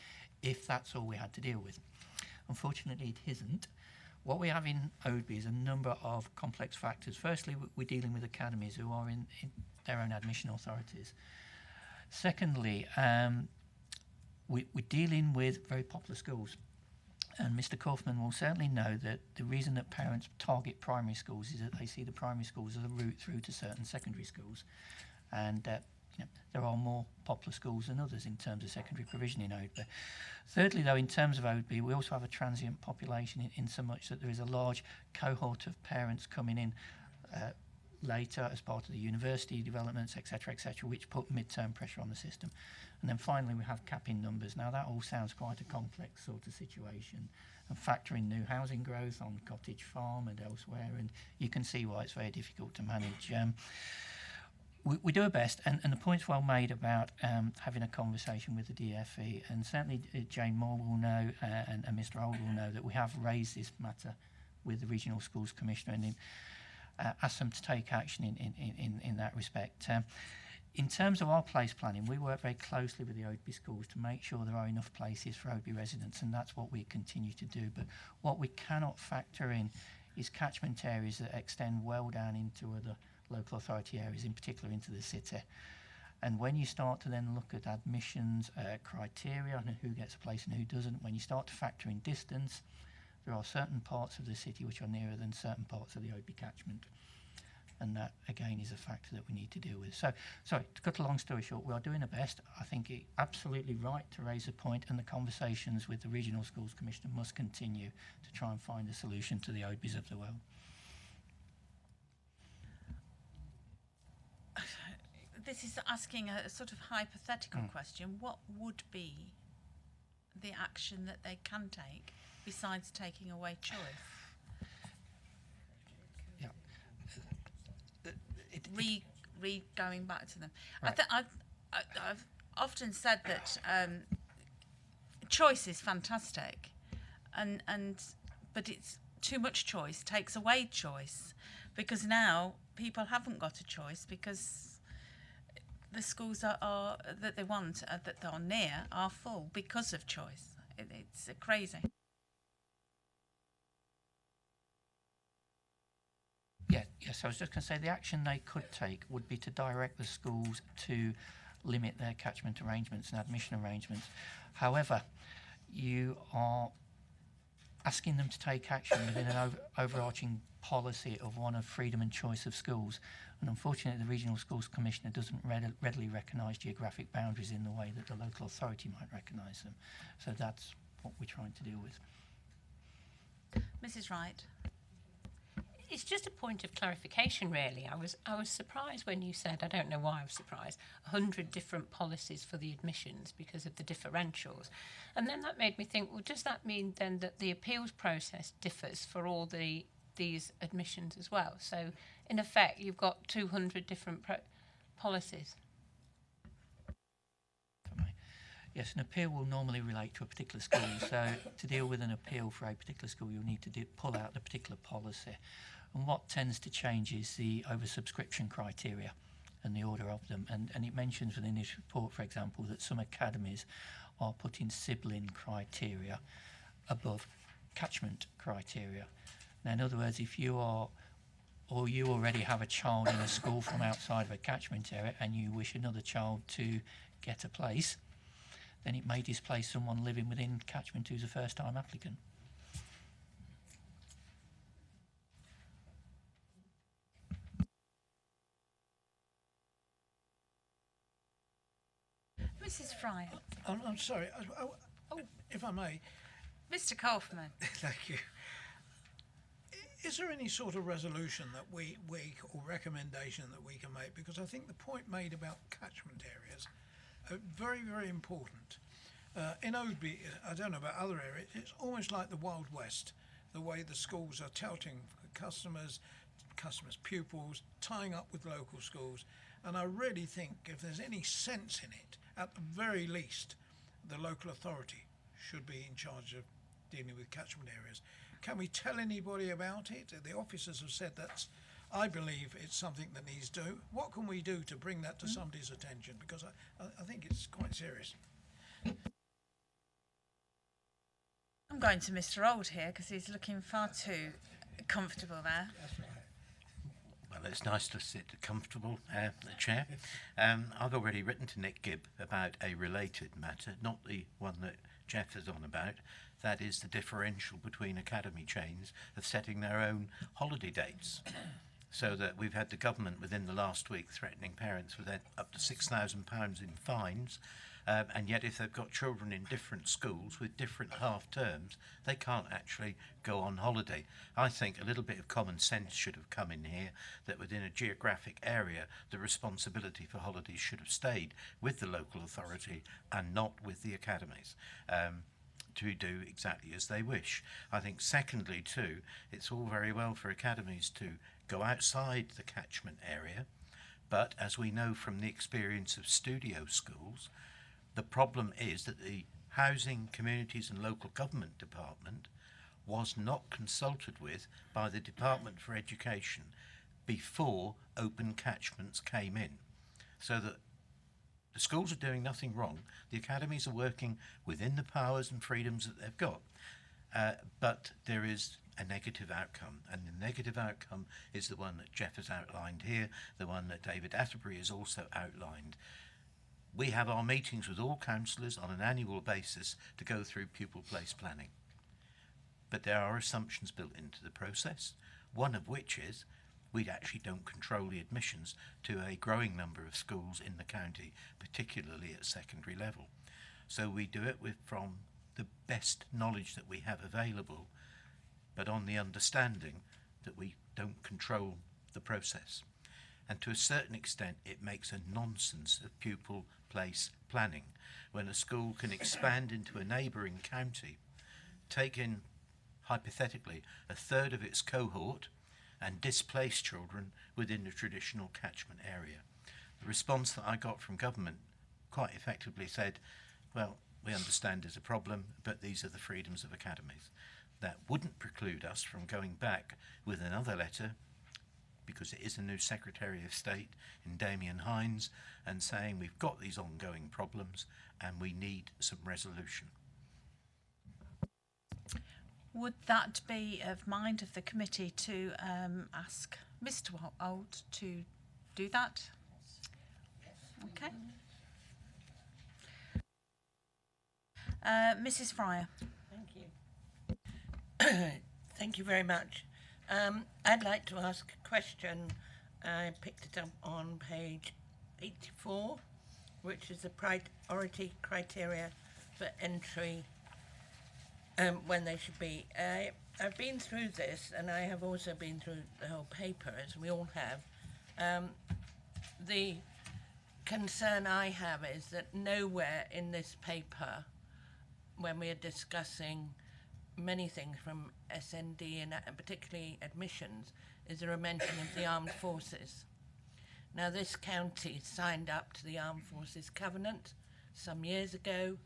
if that's all we had to deal with. Unfortunately, it isn't. What we have in Oadby is a number of complex factors. Firstly, we're dealing with academies who are in their own admission authorities. Secondly, we're dealing with very popular schools. And Mr. Kaufman will certainly know that the reason that parents target primary schools is that they see the primary schools as a route through to certain secondary schools. And there are more popular schools than others in terms of secondary provision in Oadby. Thirdly, though, in terms of Oadby, we also have a transient population in so much that there is a large cohort of parents coming in later as part of the university developments, etc., which put mid-term pressure on the system. And then finally, we have capping numbers. Now, that all sounds quite a complex sort of situation, and factor in new housing growth on Cottage Farm and elsewhere, and you can see why it's very difficult to manage. We do our best, and the point's well made about having a conversation with the DFE, and certainly Jane Moore will know, and Mr. Old will know, that we have raised this matter with the Regional Schools Commissioner and asked them to take action in that respect. In terms of our place planning, we work very closely with the Oadby schools to make sure there are enough places for Oadby residents, and that's what we continue to do. But what we cannot factor in is catchment areas that extend well down into other local authority areas, in particular into the city. And when you start to then look at admissions criteria and who gets a place and who doesn't, when you start to factor in distance, there are certain parts of the city which are nearer than certain parts of the Oadby catchment. And that, again, is a factor that we need to deal with. So, sorry, to cut a long story short, we are doing our best. I think it's absolutely right to raise a point, and the conversations with the Regional Schools Commissioner must continue to try and find a solution to the Oadbys of the world. This is asking a sort of hypothetical question. What would be the action that they can take besides taking away choice? Going back to them. Right. I've often said that choice is fantastic, but it's too much choice takes away choice, because now people haven't got a choice because the schools are that they want that are near are full because of choice. It's crazy. Yes, I was just going to say the action they could take would be to direct the schools to limit their catchment arrangements and admission arrangements. However, you are asking them to take action within an overarching policy of one of freedom and choice of schools. And unfortunately, the Regional Schools Commissioner doesn't readily recognise geographic boundaries in the way that the local authority might recognise them. So that's what we're trying to deal with. Mrs. Wright. It's just a point of clarification, really. I was surprised when you said, I don't know why I was surprised, 100 different policies for the admissions because of the differentials. And then that made me think, well, does that mean then that the appeals process differs for all these admissions as well? So, in effect, you've got 200 different policies. Yes, an appeal will normally relate to a particular school. So to deal with an appeal for a particular school, you'll need to pull out the particular policy. And what tends to change is the oversubscription criteria and the order of them. And it mentions within this report, for example, that some academies are putting sibling criteria above catchment criteria. Now, in other words, if you are, or you already have a child in a school from outside of a catchment area and you wish another child to get a place, then it may displace someone living within catchment who's a first-time applicant. Mrs. Fryer. I'm sorry. If I may. Mr. Kaufman. Thank you. is there any sort of resolution that we or recommendation that we can make? Because I think the point made about catchment areas are very, very important. In Oadby, I don't know about other areas, it's almost like the Wild West, the way the schools are touting customers, pupils, tying up with local schools. And I really think if there's any sense in it, at the very least, the local authority should be in charge of dealing with catchment areas. Can we tell anybody about it? The officers have said I believe it's something that needs to. What can we do to bring that to somebody's attention? Because I think it's quite serious. I'm going to Mr. Old here because he's looking far too comfortable there. That's right. Well, it's nice to sit comfortable, the Chair. I've already written to Nick Gibb about a related matter, not the one that Jeff is on about. That is the differential between academy chains of setting their own holiday dates. So that we've had the government within the last week threatening parents with up to £6,000 in fines. And yet if they've got children in different schools with different half terms, they can't actually go on holiday. I think a little bit of common sense should have come in here, that within a geographic area, the responsibility for holidays should have stayed with the local authority and not with the academies. To do exactly as they wish. I think secondly too, it's all very well for academies to go outside the catchment area, but as we know from the experience of studio schools, the problem is that the Housing, Communities and Local Government Department was not consulted with by the Department for Education before open catchments came in. So that the schools are doing nothing wrong. The academies are working within the powers and freedoms that they've got. But there is a negative outcome, and the negative outcome is the one that Jeff has outlined here, the one that David Atterbury has also outlined. We have our meetings with all councillors on an annual basis to go through pupil place planning. But there are assumptions built into the process, one of which is we actually don't control the admissions to a growing number of schools in the county, particularly at secondary level. So we do it from the best knowledge that we have available, but on the understanding that we don't control the process. And to a certain extent, it makes a nonsense of pupil place planning when a school can expand into a neighbouring county, take in, hypothetically, a third of its cohort and displace children within the traditional catchment area. The response that I got from government quite effectively said, well, we understand there's a problem, but these are the freedoms of academies. That wouldn't preclude us from going back with another letter, because it is a new Secretary of State in Damien Hines, and saying we've got these ongoing problems and we need some resolution. Would that be of mind of the committee to ask Mr. Old to do that? Okay. Mrs. Fryer. Thank you. Thank you very much. I'd like to ask a question. I picked it up on page 84, which is the priority criteria for entry when they should be. I've been through this, and I have also been through the whole paper, as we all have. The concern I have is that nowhere in this paper, when we are discussing many things from SND and particularly admissions, is there a mention of the armed forces. Now, this county signed up to the Armed Forces Covenant some years ago,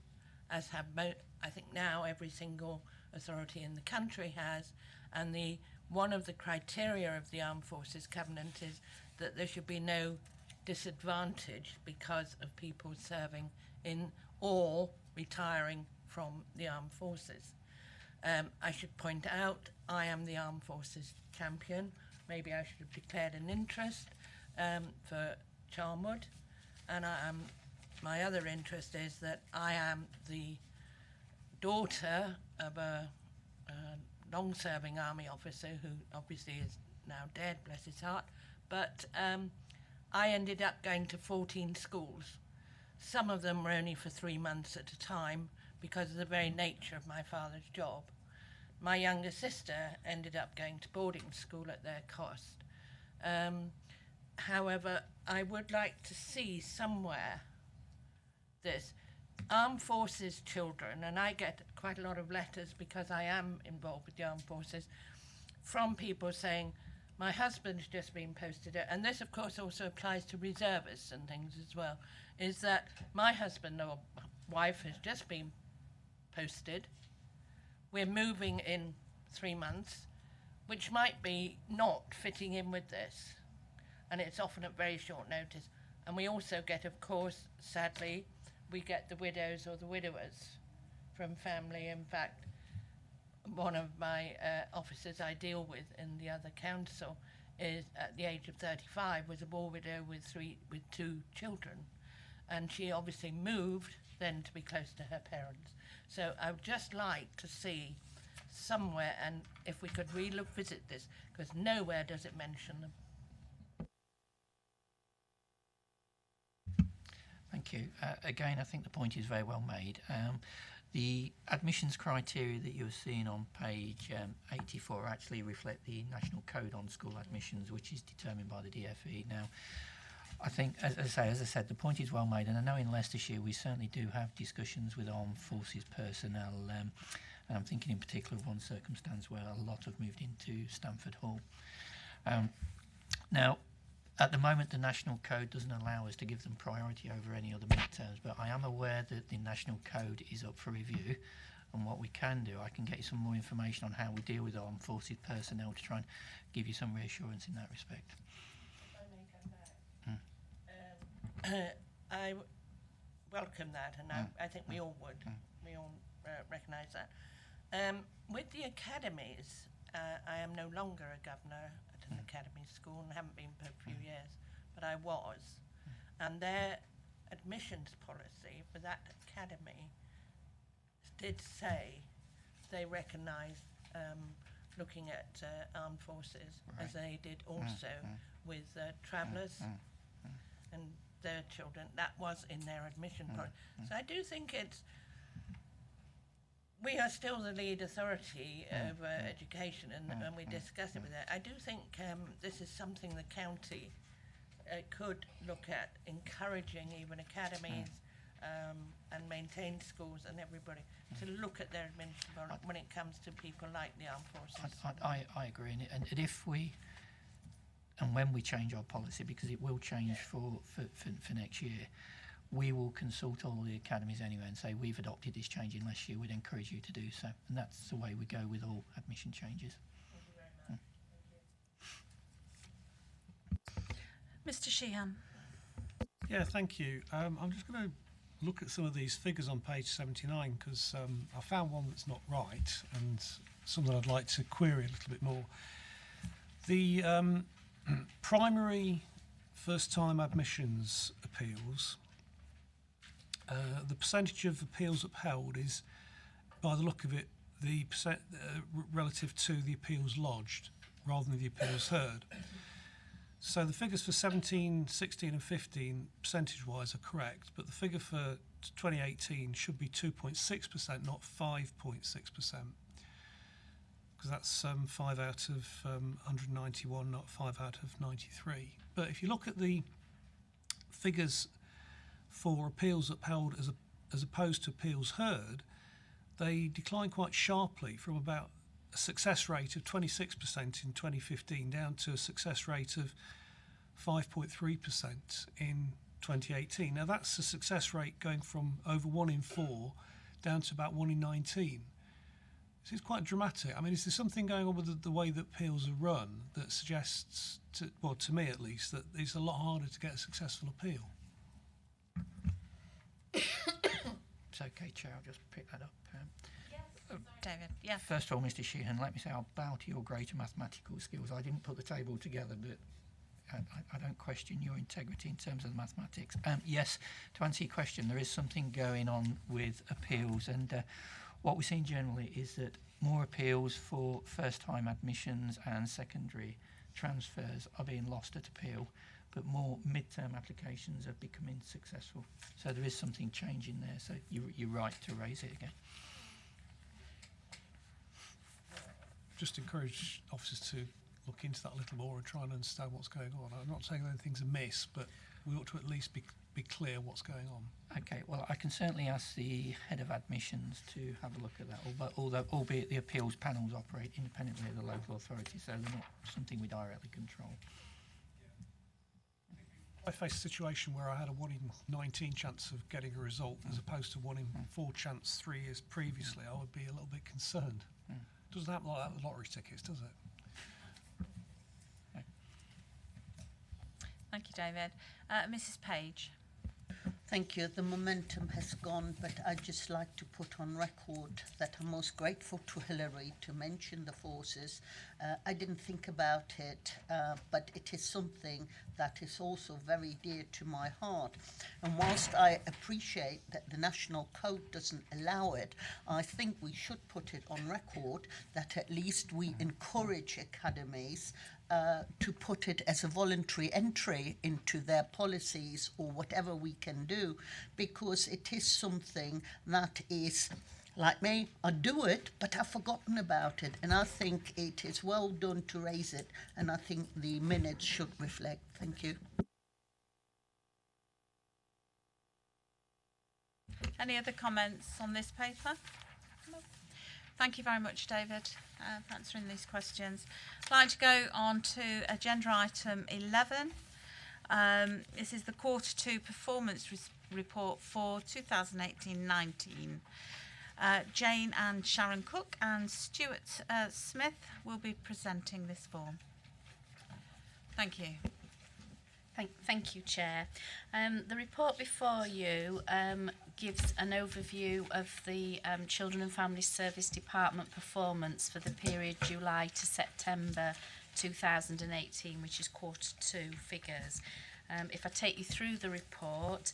as have I think now every single authority in the country has, and one of the criteria of the Armed Forces Covenant is that there should be no disadvantage because of people serving in or retiring from the armed forces. I should point out I am the Armed Forces champion. Maybe I should have declared an interest for Charnwood, and my other interest is that I am the daughter of a long-serving army officer who obviously is now dead, bless his heart, but I ended up going to 14 schools. Some of them were only for 3 months at a time because of the very nature of my father's job. my younger sister ended up going to boarding school at their cost. However, I would like to see somewhere this armed forces children, and I get quite a lot of letters because I am involved with the armed forces, from people saying, my husband's just been posted, and this of course also applies to reservists and things as well, is that my husband or wife has just been posted. We're moving in 3 months, which might be not fitting in with this, and it's often at very short notice. And we also get, of course, sadly, we get the widows or the widowers from family. In fact, one of my officers I deal with in the other council is at the age of 35 was a war widow with 2 children, and she obviously moved then to be close to her parents. So I would just like to see somewhere, and if we could revisit this, because nowhere does it mention them. Thank you. Again, I think the point is very well made. The admissions criteria that you're seeing on page 84 actually reflect the National Code on School Admissions, which is determined by the DfE. Now, I think, as I said, the point is well made, and I know in Leicestershire we certainly do have discussions with armed forces personnel, and I'm thinking in particular of one circumstance where a lot have moved into Stamford Hall. Now, at the moment, the National Code doesn't allow us to give them priority over any other midterms, but I am aware that the National Code is up for review, and what we can do, I can get you some more information on how we deal with armed forces personnel to try and give you some reassurance in that respect. I welcome that, and I think we all would. We all recognise that. With the academies, I am no longer a governor at an academy school and haven't been for a few years, but I was. And their admissions policy for that academy did say they recognised looking at armed forces, as they did also with travellers and their children. That was in their admission policy. So I do think we are still the lead authority over education, and we discuss it with that. I do think this is something the county could look at, encouraging even academies and maintained schools and everybody to look at their admission when it comes to people like the armed forces. I agree, and if we, and when we change our policy, because it will change for next year, we will consult all the academies anyway and say we've adopted this change in last year, we'd encourage you to do so. And that's the way we go with all admission changes. Thank you very much. Mr. Sheehan. Yeah, thank you. I'm just going to look at some of these figures on page 79 because I found one that's not right and some that I'd like to query a little bit more. The primary first-time admissions appeals, the percentage of appeals upheld is, by the look of it, the percent relative to the appeals lodged rather than the appeals heard. So the figures for 17, 16 and 15 percentage-wise are correct, but the figure for 2018 should be 2.6%, not 5.6%, because that's 5 out of 191, not 5 out of 93. But if you look at the figures for appeals upheld as opposed to appeals heard, they decline quite sharply from about a success rate of 26% in 2015 down to a success rate of 5.3% in 2018. Now that's a success rate going from over 1 in 4 down to about 1 in 19. This is quite dramatic. I mean, is there something going on with the way that appeals are run that suggests, to me at least, that it's a lot harder to get a successful appeal? It's okay, Chair, I'll just pick that up. David, yeah. First of all, Mr. Sheehan, let me say I'll bow to your greater mathematical skills. I didn't put the table together, but I don't question your integrity in terms of the mathematics. Yes, to answer your question, there is something going on with appeals, and what we're seeing generally is that more appeals for first-time admissions and secondary transfers are being lost at appeal, but more mid-term applications are becoming successful. So there is something changing there, so you're right to raise it again. just encourage officers to look into that a little more and try and understand what's going on. I'm not saying anything's amiss, but we ought to at least be clear what's going on. Okay, well, I can certainly ask the head of admissions to have a look at that, albeit the appeals panels operate independently of the local authority, so they're not something we directly control. I faced a situation where I had a 1 in 19 chance of getting a result as opposed to 1 in 4 chance 3 years previously. I would be a little bit concerned. Doesn't happen like that with lottery tickets, does it? Thank you, David. Mrs. Page. Thank you. The momentum has gone, but I'd just like to put on record that I'm most grateful to Hilary to mention the forces. I didn't think about it, but it is something that is also very dear to my heart. And whilst I appreciate that the National Code doesn't allow it, I think we should put it on record that at least we encourage academies to put it as a voluntary entry into their policies or whatever we can do, because it is something that is, like me, I do it, but I've forgotten about it. And I think it is well done to raise it, and I think the minutes should reflect. Thank you. Any other comments on this paper? No. Thank you very much, David, for answering these questions. I'd like to go on to agenda item 11. This is the Q2 performance report for 2018-19. Jane and Sharon Cook and Stuart Smith will be presenting this form. Thank you. Thank you, Chair. The report before you gives an overview of the Children and Family Service Department performance for the period July to September 2018, which is Q2 figures. If I take you through the report,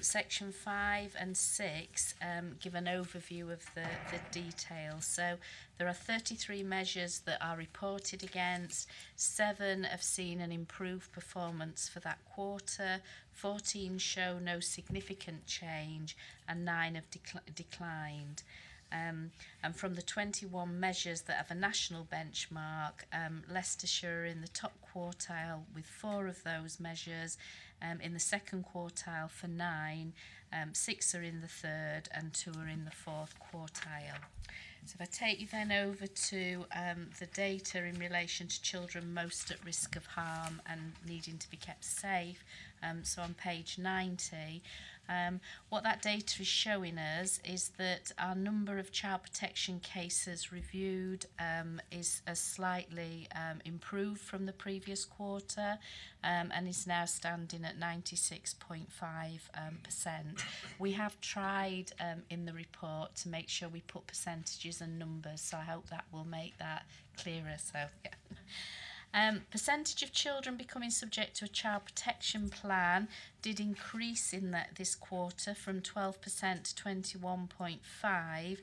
section 5 and 6 give an overview of the details. So there are 33 measures that are reported against, 7 have seen an improved performance for that quarter, 14 show no significant change, and 9 have declined. And from the 21 measures that have a national benchmark, Leicestershire are in the top quartile with 4 of those measures, in the second quartile for 9, 6 are in the third and 2 are in the fourth quartile. So if I take you then over to the data in relation to children most at risk of harm and needing to be kept safe, so on page 90, what that data is showing us is that our number of child protection cases reviewed is slightly improved from the previous quarter and is now standing at 96.5%. We have tried in the report to make sure we put percentages and numbers, so I hope that will make that clearer. So, yeah. Percentage of children becoming subject to a child protection plan did increase in this quarter from 12% to 21.5%.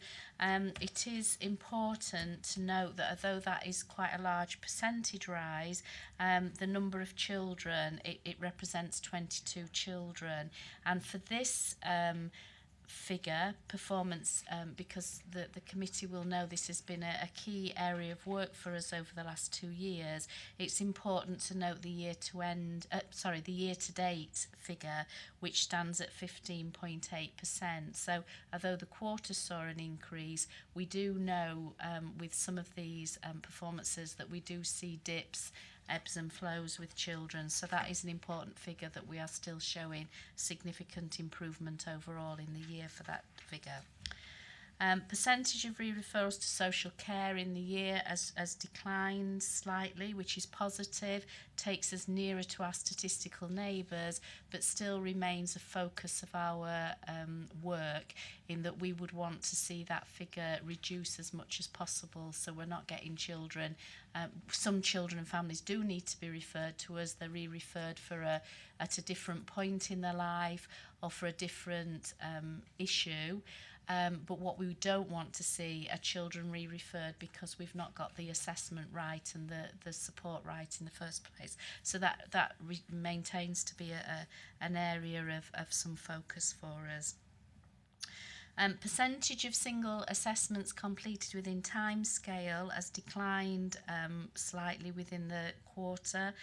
It is important to note that although that is quite a large percentage rise, the number of children, it represents 22 children. And for this figure performance, because the committee will know this has been a key area of work for us over the last 2 years, it's important to note the year to date figure, which stands at 15.8%. So although the quarter saw an increase, we do know with some of these performances that we do see dips, ebbs and flows with children, so that is an important figure that we are still showing significant improvement overall in the year for that figure. Percentage of re-referrals to social care in the year has declined slightly, which is positive, takes us nearer to our statistical neighbours, but still remains a focus of our work, in that we would want to see that figure reduce as much as possible, so we're not getting children. Some children and families do need to be referred to us. They're re-referred at a different point in their life or for a different issue. But what we don't want to see are children re-referred because we've not got the assessment right and the support right in the first place. So that maintains to be an area of some focus for us. Percentage of single assessments completed within time scale has declined slightly within the quarter.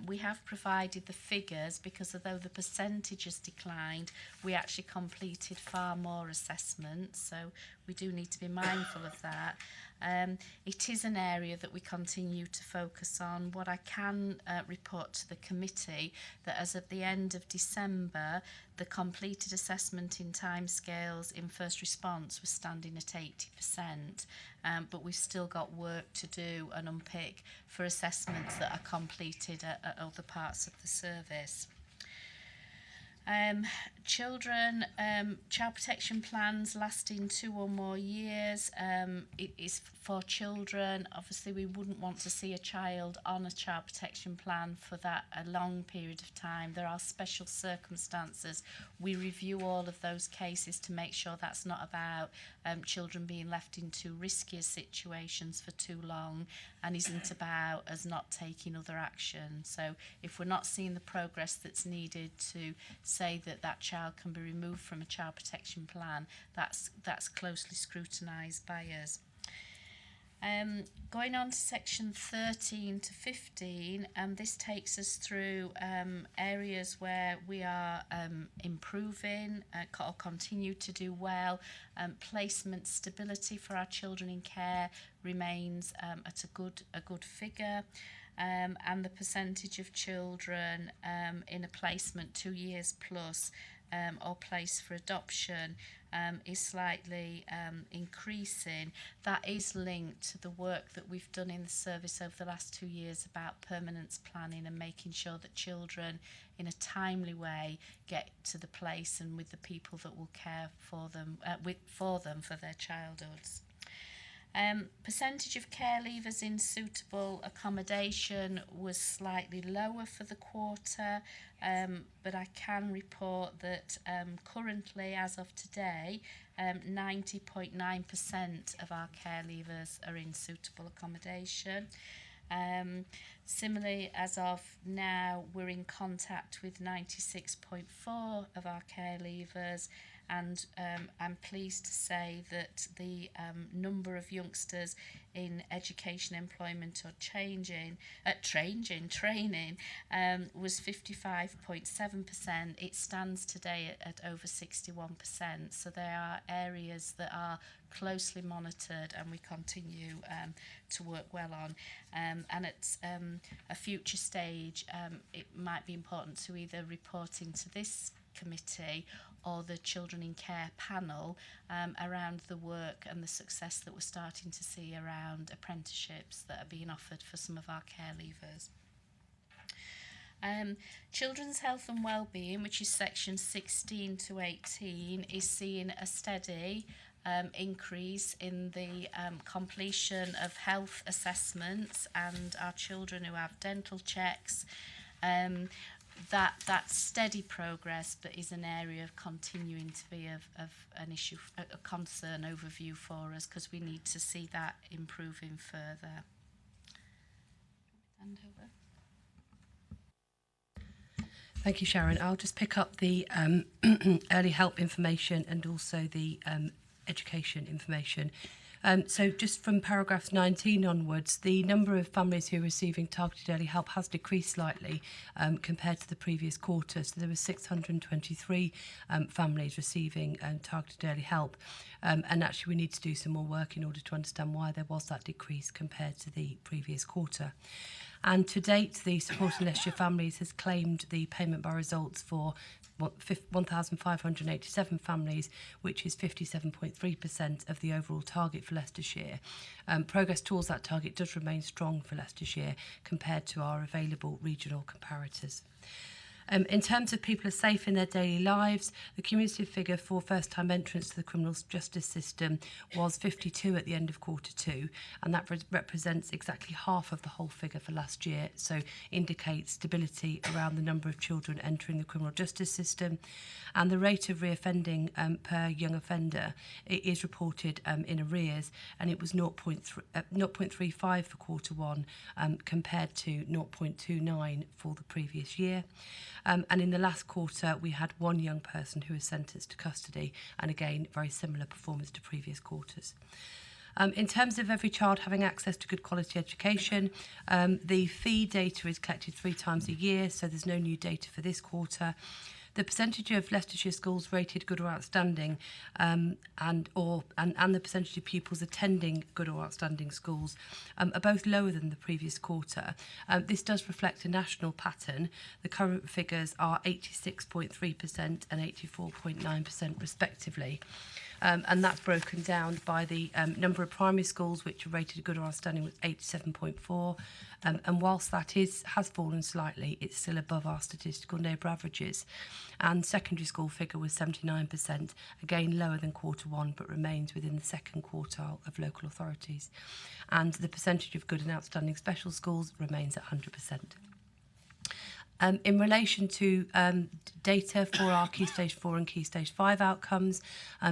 We have provided the figures because although the percentage has declined, we actually completed far more assessments, so we do need to be mindful of that. It is an area that we continue to focus on. What I can report to the committee that as of the end of December, the completed assessment in timescales in first response was standing at 80%, but we've still got work to do and unpick for assessments that are completed at other parts of the service. Children, child protection plans lasting 2 or more years. It is for children. Obviously, we wouldn't want to see a child on a child protection plan for that a long period of time. There are special circumstances. We review all of those cases to make sure that's not about children being left into riskier situations for too long, and isn't about us not taking other action. So if we're not seeing the progress that's needed to say that that child can be removed from a child protection plan, that's closely scrutinised by us. Going on to section 13 to 15, this takes us through areas where we are improving or continue to do well. Placement stability for our children in care remains at a good figure. And the percentage of children in a placement 2 years plus or placed for adoption is slightly increasing. That is linked to the work that we've done in the service over the last 2 years about permanence planning and making sure that children in a timely way get to the place and with the people that will care for them for their childhoods. Percentage of care leavers in suitable accommodation was slightly lower for the quarter, but I can report that currently, as of today, 90.9% of our care leavers are in suitable accommodation. Similarly, as of now, we're in contact with 96.4% of our care leavers, and I'm pleased to say that the number of youngsters in education, employment or training was 55.7%. It stands today at over 61%. So there are areas that are closely monitored and we continue to work well on. And at a future stage, it might be important to either report into this committee or the Children in Care panel around the work and the success that we're starting to see around apprenticeships that are being offered for some of our care leavers. Children's health and wellbeing, which is section 16 to 18, is seeing a steady increase in the completion of health assessments and our children who have dental checks. That steady progress, but is an area of continuing to be of an issue, a concern overview for us, because we need to see that improving further. Hand over. Thank you, Sharon. I'll just pick up the early help information and also the education information. So just from paragraph 19 onwards, the number of families who are receiving targeted early help has decreased slightly compared to the previous quarter. So there were 623 families receiving targeted early help. And actually we need to do some more work in order to understand why there was that decrease compared to the previous quarter. And to date, the Supporting Leicestershire Families has claimed the payment by results for 1,587 families, which is 57.3% of the overall target for Leicestershire. Progress towards that target does remain strong for Leicestershire compared to our available regional comparators. In terms of people are safe in their daily lives, the cumulative figure for first-time entrants to the criminal justice system was 52 at the end of Q2, and that represents exactly half of the whole figure for last year, so indicates stability around the number of children entering the criminal justice system. And the rate of reoffending per young offender is reported in arrears, and it was 0.35 for Q1 compared to 0.29 for the previous year. And in the last quarter, we had one young person who was sentenced to custody, and again, very similar performance to previous quarters. In terms of every child having access to good quality education, the fee data is collected 3 times a year, so there's no new data for this quarter. The percentage of Leicestershire schools rated good or outstanding and the percentage of pupils attending good or outstanding schools are both lower than the previous quarter. This does reflect a national pattern. The current figures are 86.3% and 84.9% respectively. And that's broken down by the number of primary schools which are rated good or outstanding with 87.4. And whilst that has fallen slightly, it's still above our statistical neighbour averages. And secondary school figure was 79%, again lower than quarter 1, but remains within the second quartile of local authorities. And the percentage of good and outstanding special schools remains at 100%. In relation to data for our Key Stage 4 and Key Stage 5 outcomes,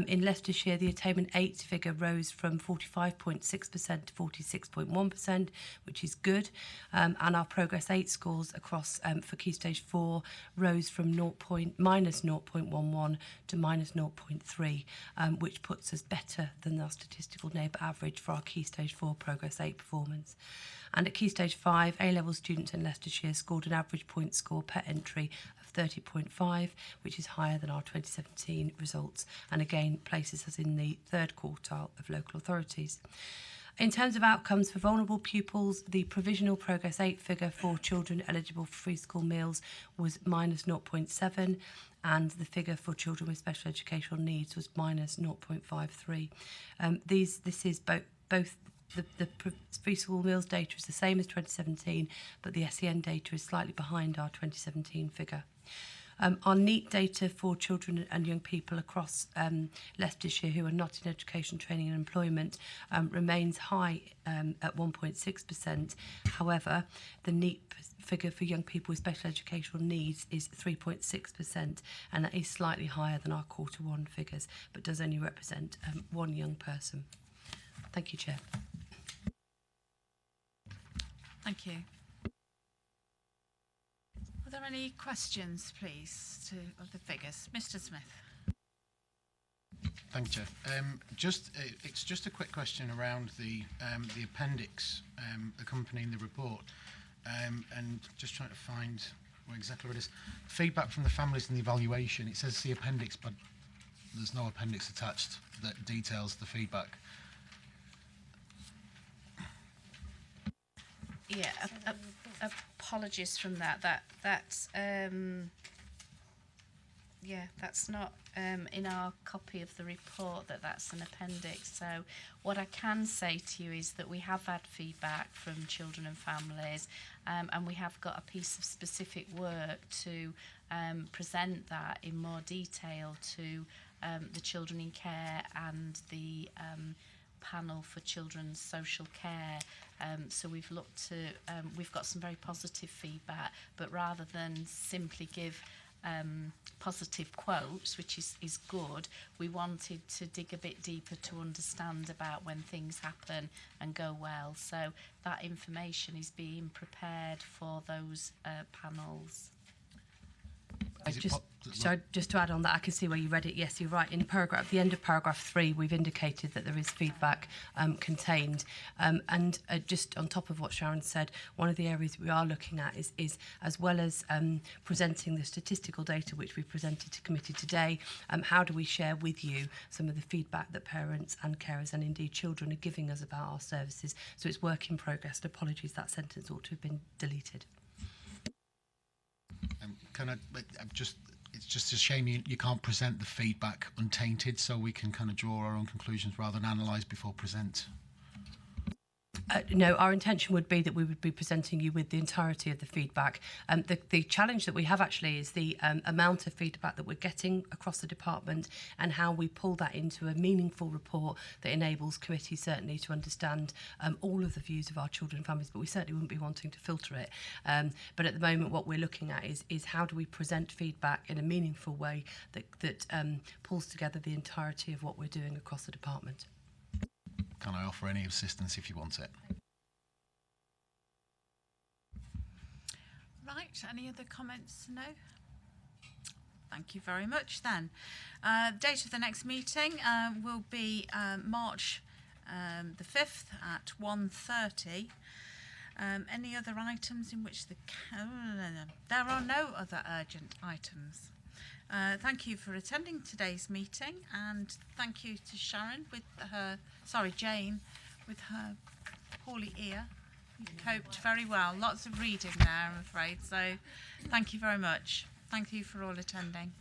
in Leicestershire, the Attainment 8 figure rose from 45.6% to 46.1%, which is good. And our Progress 8 scores across for Key Stage 4 rose from minus 0.11 to minus 0.3, which puts us better than our statistical neighbour average for our Key Stage 4 Progress 8 performance. And at Key Stage 5, A-level students in Leicestershire scored an average point score per entry of 30.5, which is higher than our 2017 results, and again places us in the third quartile of local authorities. In terms of outcomes for vulnerable pupils, the provisional Progress 8 figure for children eligible for free school meals was minus 0.7, and the figure for children with special educational needs was minus 0.53. This is both the free school meals data is the same as 2017, but the SEN data is slightly behind our 2017 figure. Our NEET data for children and young people across Leicestershire who are not in education, training and employment remains high at 1.6%. However, the NEET figure for young people with special educational needs is 3.6%, and that is slightly higher than our quarter 1 figures, but does only represent one young person. Thank you, Chair. Thank you. Are there any questions, please, of the figures? Mr. Smith. Thank you, Chair. It's just a quick question around the appendix accompanying the report, and just trying to find where exactly it is. Feedback from the families and the evaluation. It says the appendix, but there's no appendix attached that details the feedback. Yeah, apologies from that. That's not in our copy of the report that's an appendix. So what I can say to you is that we have had feedback from children and families, and we have got a piece of specific work to present that in more detail to the children in care and the panel for children's social care. So we've looked to, we've got some very positive feedback, but rather than simply give positive quotes, which is good, we wanted to dig a bit deeper to understand about when things happen and go well. So that information is being prepared for those panels. Just to add on that, I can see where you read it. Yes, you're right. In the end of paragraph 3, we've indicated that there is feedback contained. And just on top of what Sharon said, one of the areas we are looking at is as well as presenting the statistical data which we presented to committee today, how do we share with you some of the feedback that parents and carers and indeed children are giving us about our services. So it's work in progress. And apologies, that sentence ought to have been deleted. It's just a shame you can't present the feedback untainted, so we can kind of draw our own conclusions rather than analyse before present. No, our intention would be that we would be presenting you with the entirety of the feedback. The challenge that we have actually is the amount of feedback that we're getting across the department and how we pull that into a meaningful report that enables committees certainly to understand all of the views of our children and families, but we certainly wouldn't be wanting to filter it. But at the moment what we're looking at is how do we present feedback in a meaningful way that pulls together the entirety of what we're doing across the department. Can I offer any assistance if you want it? Right, any other comments? No? Thank you very much then. Date of the next meeting will be March the 5th at 1:30. Any other items in which there are no other urgent items. Thank you for attending today's meeting, and thank you to Sharon with her, Jane, with her poorly ear. You coped very well. Lots of reading there, I'm afraid. So thank you very much. Thank you for all attending.